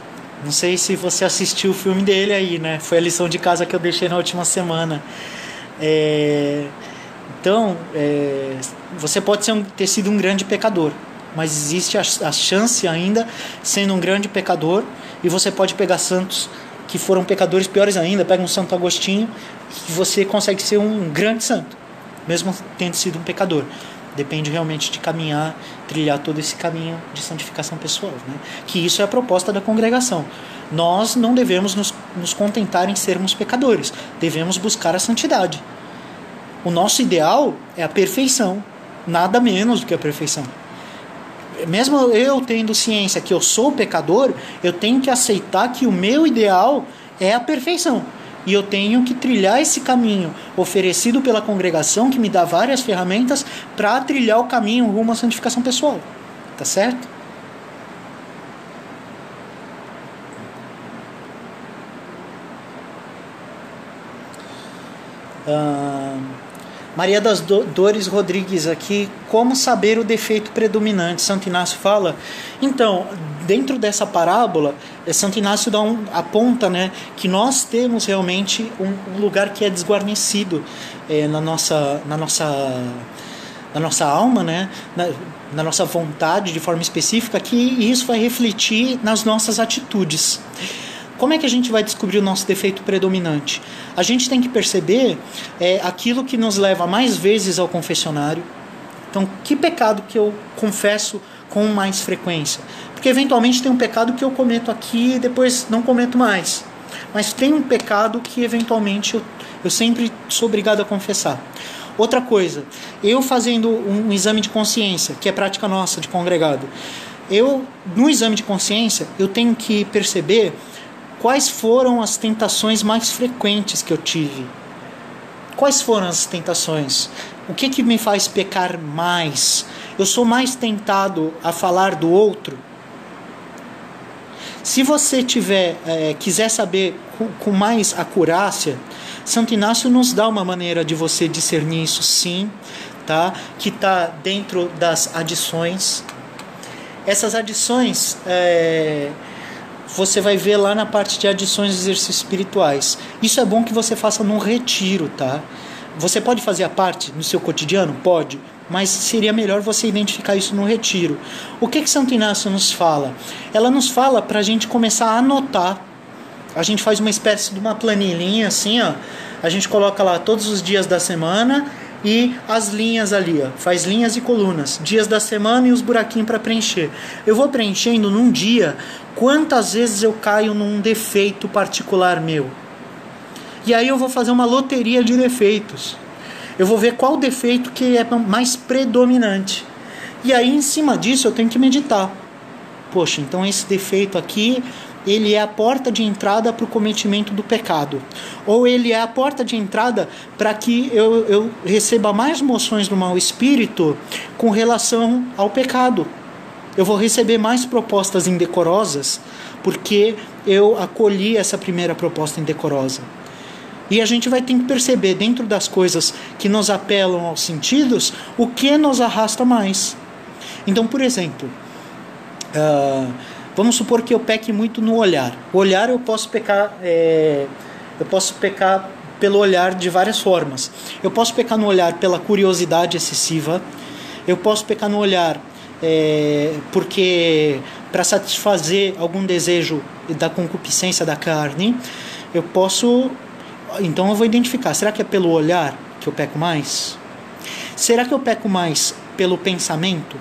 não sei se você assistiu o filme dele aí, né? Foi a lição de casa que eu deixei na última semana. Então, você pode ter sido um grande pecador, mas existe a chance ainda, sendo um grande pecador, e você pode pegar santos que foram pecadores piores ainda. Pega um Santo Agostinho, e você consegue ser um grande santo, mesmo tendo sido um pecador. Depende realmente de caminhar, trilhar todo esse caminho de santificação pessoal, né? Que isso é a proposta da congregação. Nós não devemos nos contentar em sermos pecadores, devemos buscar a santidade. O nosso ideal é a perfeição, nada menos do que a perfeição. Mesmo eu tendo ciência que eu sou pecador, eu tenho que aceitar que o meu ideal é a perfeição. E eu tenho que trilhar esse caminho oferecido pela congregação, que me dá várias ferramentas para trilhar o caminho rumo à santificação pessoal. Tá certo? Maria das Dores Rodrigues aqui. Como saber o defeito predominante? Santo Inácio fala. Então, dentro dessa parábola, Santo Inácio aponta, né, que nós temos realmente um lugar que é desguarnecido na nossa alma, né, na nossa vontade de forma específica, que isso vai refletir nas nossas atitudes. Como é que a gente vai descobrir o nosso defeito predominante? A gente tem que perceber aquilo que nos leva mais vezes ao confessionário. Então, que pecado que eu confesso com mais frequência? Porque eventualmente tem um pecado que eu cometo aqui e depois não cometo mais. Mas tem um pecado que eventualmente eu sempre sou obrigado a confessar. Outra coisa, eu fazendo um exame de consciência, que é prática nossa de congregado, no exame de consciência, eu tenho que perceber quais foram as tentações mais frequentes que eu tive. Quais foram as tentações? O que me faz pecar mais? Eu sou mais tentado a falar do outro? Se você quiser saber com mais acurácia, Santo Inácio nos dá uma maneira de você discernir isso, sim, tá? Que está dentro das adições. Essas adições, você vai ver lá na parte de adições e exercícios espirituais. Isso é bom que você faça num retiro, tá? Você pode fazer a parte no seu cotidiano? Pode. Mas seria melhor você identificar isso no retiro. O que Santo Inácio nos fala? Ela nos fala para a gente começar a anotar. A gente faz uma espécie de uma planilhinha assim, ó. A gente coloca lá todos os dias da semana e as linhas ali, ó. Faz linhas e colunas. Dias da semana e os buraquinhos para preencher. Eu vou preenchendo num dia quantas vezes eu caio num defeito particular meu. E aí eu vou fazer uma loteria de defeitos. Eu vou ver qual defeito que é mais predominante. E aí, em cima disso, eu tenho que meditar. Poxa, então esse defeito aqui, ele é a porta de entrada para o cometimento do pecado. Ou ele é a porta de entrada para que eu receba mais moções do mau espírito com relação ao pecado. Eu vou receber mais propostas indecorosas porque eu acolhi essa primeira proposta indecorosa. E a gente vai ter que perceber, dentro das coisas que nos apelam aos sentidos, o que nos arrasta mais. Então, por exemplo, vamos supor que eu peque muito no olhar. O olhar eu posso pecar pelo olhar de várias formas. Eu posso pecar no olhar pela curiosidade excessiva. Eu posso pecar no olhar porque para satisfazer algum desejo da concupiscência da carne. Então eu vou identificar, será que é pelo olhar que eu peco mais? Será que eu peco mais pelo pensamento?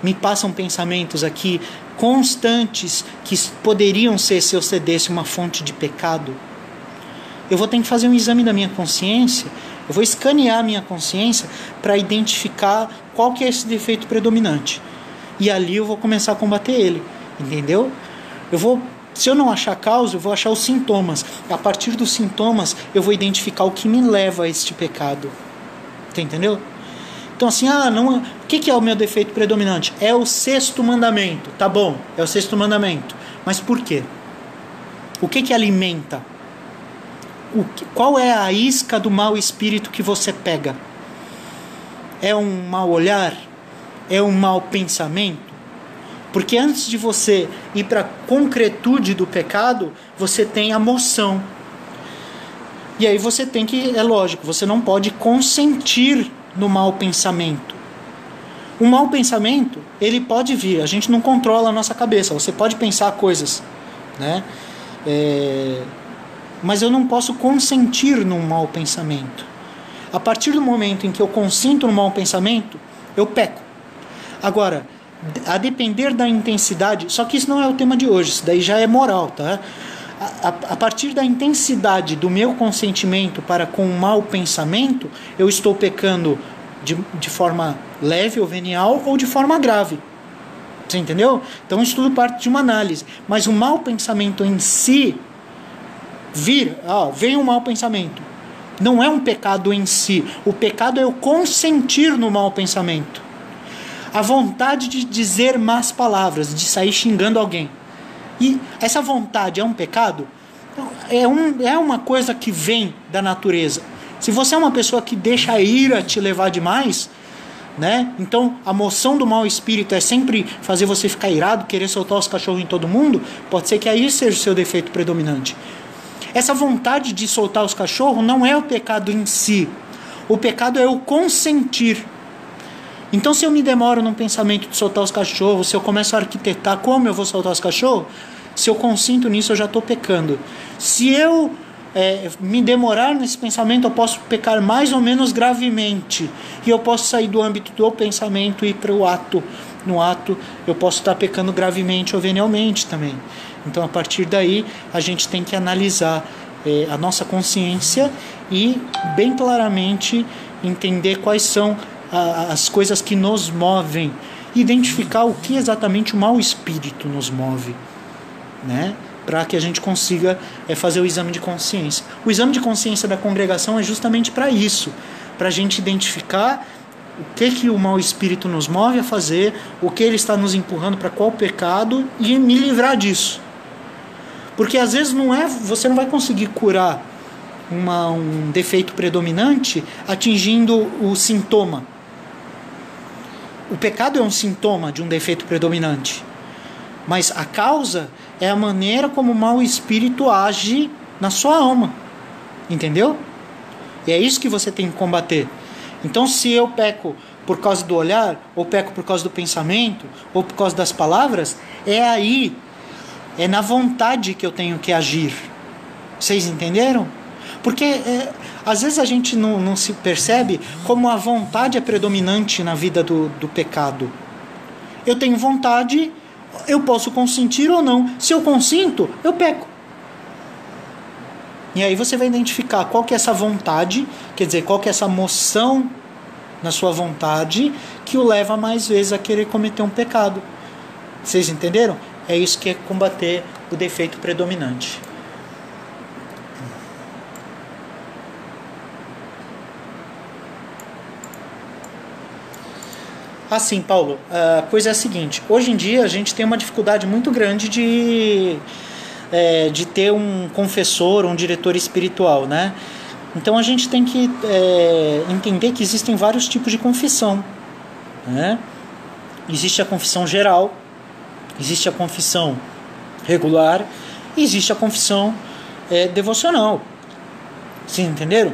Me passam pensamentos aqui constantes que poderiam ser, se eu cedesse, uma fonte de pecado? Eu vou ter que fazer um exame da minha consciência, eu vou escanear a minha consciência para identificar qual que é esse defeito predominante. E ali eu vou começar a combater ele, entendeu? Se eu não achar a causa, eu vou achar os sintomas. A partir dos sintomas, eu vou identificar o que me leva a este pecado. Você entendeu? Então assim, o que é o meu defeito predominante? É o 6º mandamento. Tá bom, é o 6º mandamento. Mas por quê? O que alimenta? Qual é a isca do mau espírito que você pega? É um mau olhar? É um mau pensamento? Porque antes de você ir para a concretude do pecado, você tem a moção. E aí você tem que, é lógico, você não pode consentir no mau pensamento. O mau pensamento, ele pode vir, a gente não controla a nossa cabeça, você pode pensar coisas, né? Mas eu não posso consentir num mau pensamento. A partir do momento em que eu consinto no mau pensamento, eu peco. Agora, a depender da intensidade, só que isso não é o tema de hoje, isso daí já é moral, tá? A partir da intensidade do meu consentimento para com o mau pensamento, eu estou pecando de forma leve ou venial ou de forma grave. Você entendeu? Então isso tudo parte de uma análise. Mas o mau pensamento em si, vem um mau pensamento. Não é um pecado em si. O pecado é o consentir no mau pensamento. A vontade de dizer más palavras, de sair xingando alguém. E essa vontade é um pecado? É uma coisa que vem da natureza. Se você é uma pessoa que deixa a ira te levar demais, né? Então a moção do mau espírito é sempre fazer você ficar irado, querer soltar os cachorros em todo mundo, pode ser que aí seja o seu defeito predominante. Essa vontade de soltar os cachorros não é o pecado em si. O pecado é o consentir. Então se eu me demoro num pensamento de soltar os cachorros, se eu começo a arquitetar como eu vou soltar os cachorros, se eu consinto nisso, eu já estou pecando. Se eu me demorar nesse pensamento, eu posso pecar mais ou menos gravemente. E eu posso sair do âmbito do pensamento e ir para o ato. No ato, eu posso estar pecando gravemente ou venialmente também. Então, a partir daí, a gente tem que analisar a nossa consciência e, bem claramente, entender quais são as coisas que nos movem identificar o que exatamente o mau espírito nos move, né? Para que a gente consiga fazer o exame de consciência. O exame de consciência da congregação é justamente para isso, para a gente identificar o que o mau espírito nos move a fazer, o que ele está nos empurrando para qual pecado e me livrar disso. Porque às vezes você não vai conseguir curar um defeito predominante atingindo o sintoma. O pecado é um sintoma de um defeito predominante, mas a causa é a maneira como o mau espírito age na sua alma, entendeu? E é isso que você tem que combater. Então, se eu peco por causa do olhar, ou peco por causa do pensamento, ou por causa das palavras, é na vontade que eu tenho que agir. Vocês entenderam? Porque às vezes a gente não se percebe como a vontade é predominante na vida do pecado. Eu tenho vontade, eu posso consentir ou não. Se eu consinto, eu peco. E aí você vai identificar qual que é essa vontade, quer dizer, qual que é essa moção na sua vontade que o leva mais vezes a querer cometer um pecado. Vocês entenderam? É isso que é combater o defeito predominante. Assim, Paulo, a coisa é a seguinte. Hoje em dia a gente tem uma dificuldade muito grande de ter um confessor, um diretor espiritual, né? Então a gente tem que entender que existem vários tipos de confissão, né? Existe a confissão geral, existe a confissão regular e existe a confissão devocional. Vocês entenderam?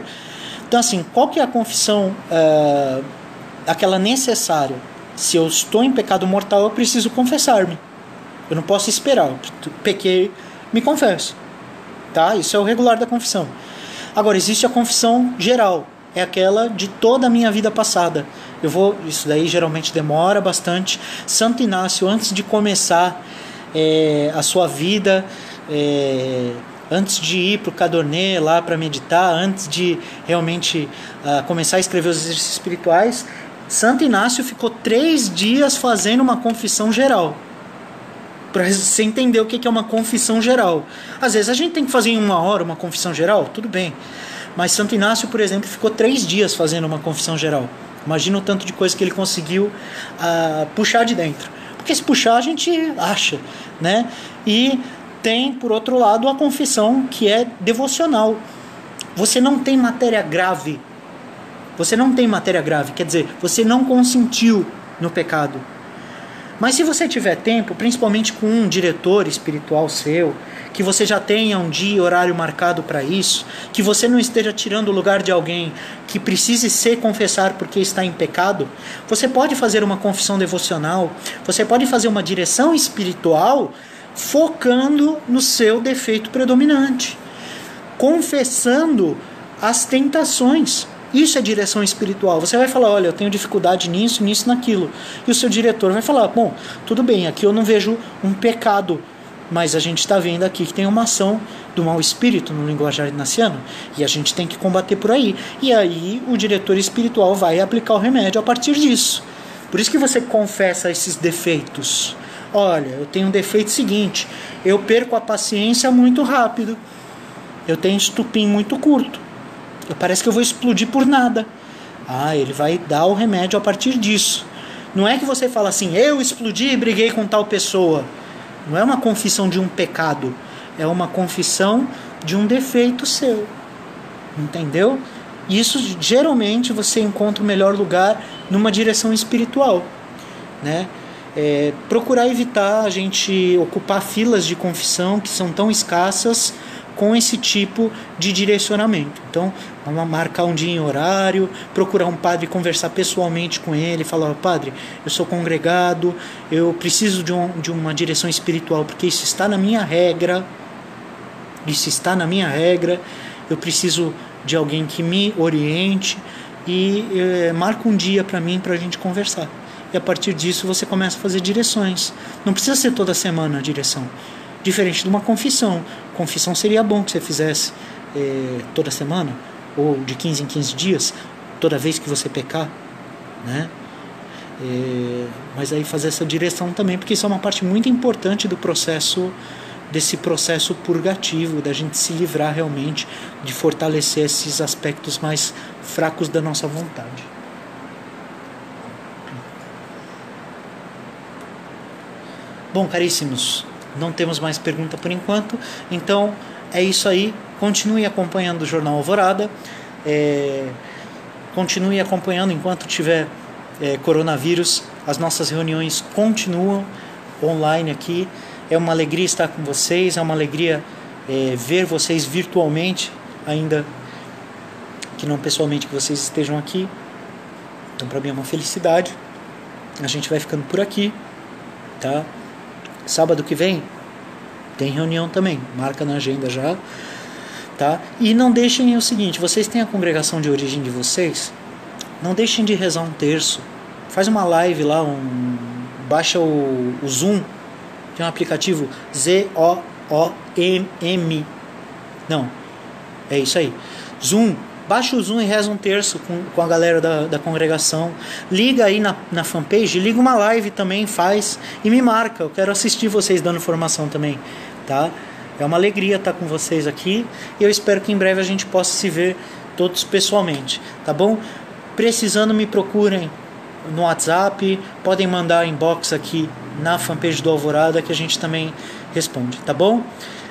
Então assim, qual que é a confissão aquela necessária? Se eu estou em pecado mortal, eu preciso confessar-me. Eu não posso esperar. Eu pequei, me confesso. Tá? Isso é o regular da confissão. Agora, existe a confissão geral. É aquela de toda a minha vida passada. Isso daí geralmente demora bastante. Santo Inácio, antes de começar a sua vida, antes de ir para o Cadornê lá para meditar, antes de realmente começar a escrever os exercícios espirituais, Santo Inácio ficou 3 dias fazendo uma confissão geral. Para você entender o que é uma confissão geral. Às vezes a gente tem que fazer em 1 hora uma confissão geral, tudo bem. Mas Santo Inácio, por exemplo, ficou 3 dias fazendo uma confissão geral. Imagina o tanto de coisa que ele conseguiu puxar de dentro. Porque se puxar a gente acha, né? E tem, por outro lado, a confissão que é devocional. Você não tem matéria grave. Você não tem matéria grave, quer dizer, você não consentiu no pecado. Mas se você tiver tempo, principalmente com um diretor espiritual seu, que você já tenha um dia e horário marcado para isso, que você não esteja tirando o lugar de alguém que precise se confessar porque está em pecado, você pode fazer uma confissão devocional, você pode fazer uma direção espiritual focando no seu defeito predominante, confessando as tentações. Isso é direção espiritual. Você vai falar, olha, eu tenho dificuldade nisso, nisso, naquilo. E o seu diretor vai falar, bom, tudo bem, aqui eu não vejo um pecado, mas a gente está vendo aqui que tem uma ação do mau espírito no linguajar ignaciano, e a gente tem que combater por aí. E aí o diretor espiritual vai aplicar o remédio a partir disso. Por isso que você confessa esses defeitos. Olha, eu tenho um defeito seguinte, eu perco a paciência muito rápido, eu tenho estupim muito curto, parece que eu vou explodir por nada. Ele vai dar o remédio a partir disso. Não é que você fala assim, eu explodi e briguei com tal pessoa. Não é uma confissão de um pecado, é uma confissão de um defeito seu. Entendeu? Isso geralmente você encontra o melhor lugar numa direção espiritual, né? Procurar evitar a gente ocupar filas de confissão que são tão escassas com esse tipo de direcionamento. Então, vamos marcar um dia em horário, procurar um padre, conversar pessoalmente com ele, falar, padre, eu sou congregado, eu preciso de uma direção espiritual, porque isso está na minha regra, eu preciso de alguém que me oriente, e marca um dia para mim, para a gente conversar. E a partir disso você começa a fazer direções. Não precisa ser toda semana a direção. Diferente de uma confissão. Confissão seria bom que você fizesse toda semana, ou de 15 em 15 dias, toda vez que você pecar, né? Mas aí fazer essa direção também, porque isso é uma parte muito importante do processo, desse processo purgativo, da gente se livrar realmente, de fortalecer esses aspectos mais fracos da nossa vontade. Bom, caríssimos, não temos mais pergunta por enquanto, então é isso aí. Continue acompanhando o Jornal Alvorada, continue acompanhando enquanto tiver coronavírus. As nossas reuniões continuam online aqui. É uma alegria estar com vocês, é uma alegria ver vocês virtualmente, ainda que não pessoalmente, que vocês estejam aqui. Então, para mim é uma felicidade. A gente vai ficando por aqui, tá? Sábado que vem tem reunião também, marca na agenda já, tá? E não deixem o seguinte, vocês têm a congregação de origem de vocês, não deixem de rezar um terço, faz uma live lá, baixa o Zoom, tem um aplicativo ZOOM, não, é isso aí, Zoom. Baixa o Zoom e reza um terço com a galera da congregação. Liga aí na fanpage, liga uma live também, faz e me marca. Eu quero assistir vocês dando formação também, tá? É uma alegria estar com vocês aqui e eu espero que em breve a gente possa se ver todos pessoalmente, tá bom? Precisando, me procurem no WhatsApp, podem mandar inbox aqui na fanpage do Alvorada que a gente também responde, tá bom?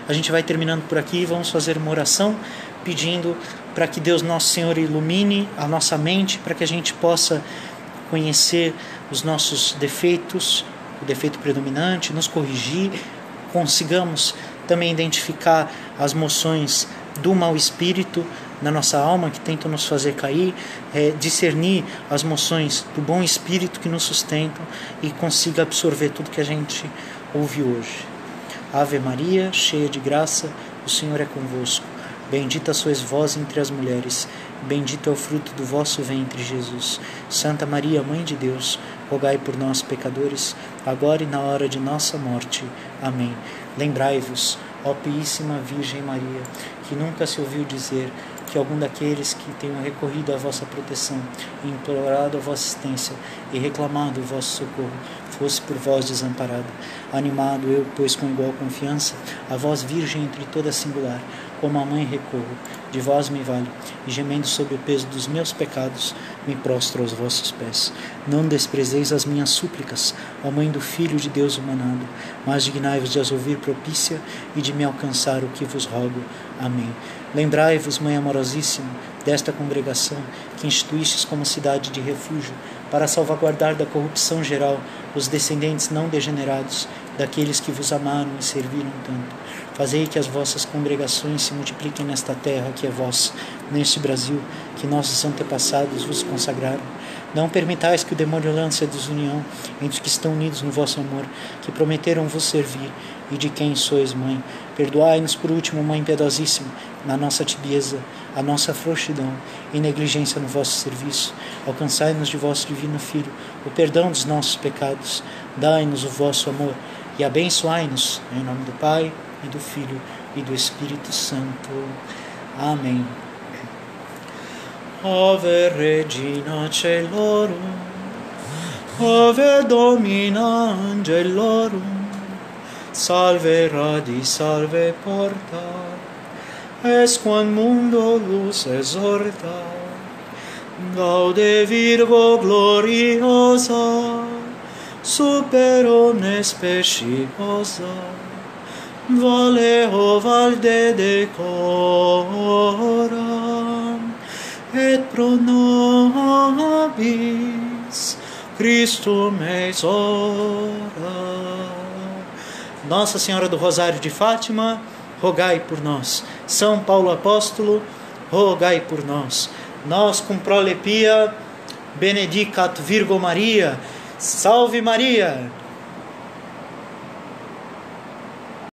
A gente vai terminando por aqui, vamos fazer uma oração pedindo para que Deus Nosso Senhor ilumine a nossa mente, para que a gente possa conhecer os nossos defeitos, o defeito predominante, nos corrigir, consigamos também identificar as moções do mau espírito na nossa alma que tentam nos fazer cair, discernir as moções do bom espírito que nos sustentam e consiga absorver tudo que a gente ouve hoje. Ave Maria, cheia de graça, o Senhor é convosco. Bendita sois vós entre as mulheres, bendito é o fruto do vosso ventre, Jesus. Santa Maria, Mãe de Deus, rogai por nós, pecadores, agora e na hora de nossa morte. Amém. Lembrai-vos, ó Piíssima Virgem Maria, que nunca se ouviu dizer que algum daqueles que tenham recorrido à vossa proteção, implorado a vossa assistência e reclamado o vosso socorro, fosse por vós desamparado. Animado eu, pois, com igual confiança, a vós, Virgem entre todas singular, como a mãe recorro, de vós me vale, e gemendo sob o peso dos meus pecados, me prostro aos vossos pés. Não desprezeis as minhas súplicas, ó Mãe do Filho de Deus humanado, mas dignai-vos de as ouvir propícia e de me alcançar o que vos rogo. Amém. Lembrai-vos, Mãe amorosíssima, desta congregação que instituístes como cidade de refúgio, para salvaguardar da corrupção geral os descendentes não degenerados daqueles que vos amaram e serviram tanto. Fazei que as vossas congregações se multipliquem nesta terra que é vossa, neste Brasil, que nossos antepassados vos consagraram. Não permitais que o demônio lance a desunião entre os que estão unidos no vosso amor, que prometeram vos servir, e de quem sois mãe. Perdoai-nos por último, Mãe piedosíssima, na nossa tibieza, a nossa frouxidão e negligência no vosso serviço. Alcançai-nos de vosso divino Filho o perdão dos nossos pecados. Dai-nos o vosso amor e abençoai-nos, em nome do Pai, e do Filho, e do Espírito Santo. Amém. Ave Regina Caelorum, Ave Domina Angelorum, Salve Radi, Salve Porta, Esquam mundo luz exorta, Gaude Virgo gloriosa, Super omnes speciosa, Valeo valde decoram, et pro nobis Christum ex ora. Nossa Senhora do Rosário de Fátima, rogai por nós. São Paulo Apóstolo, rogai por nós. Nós cum prole pia, benedicat Virgo Maria. Salve Maria!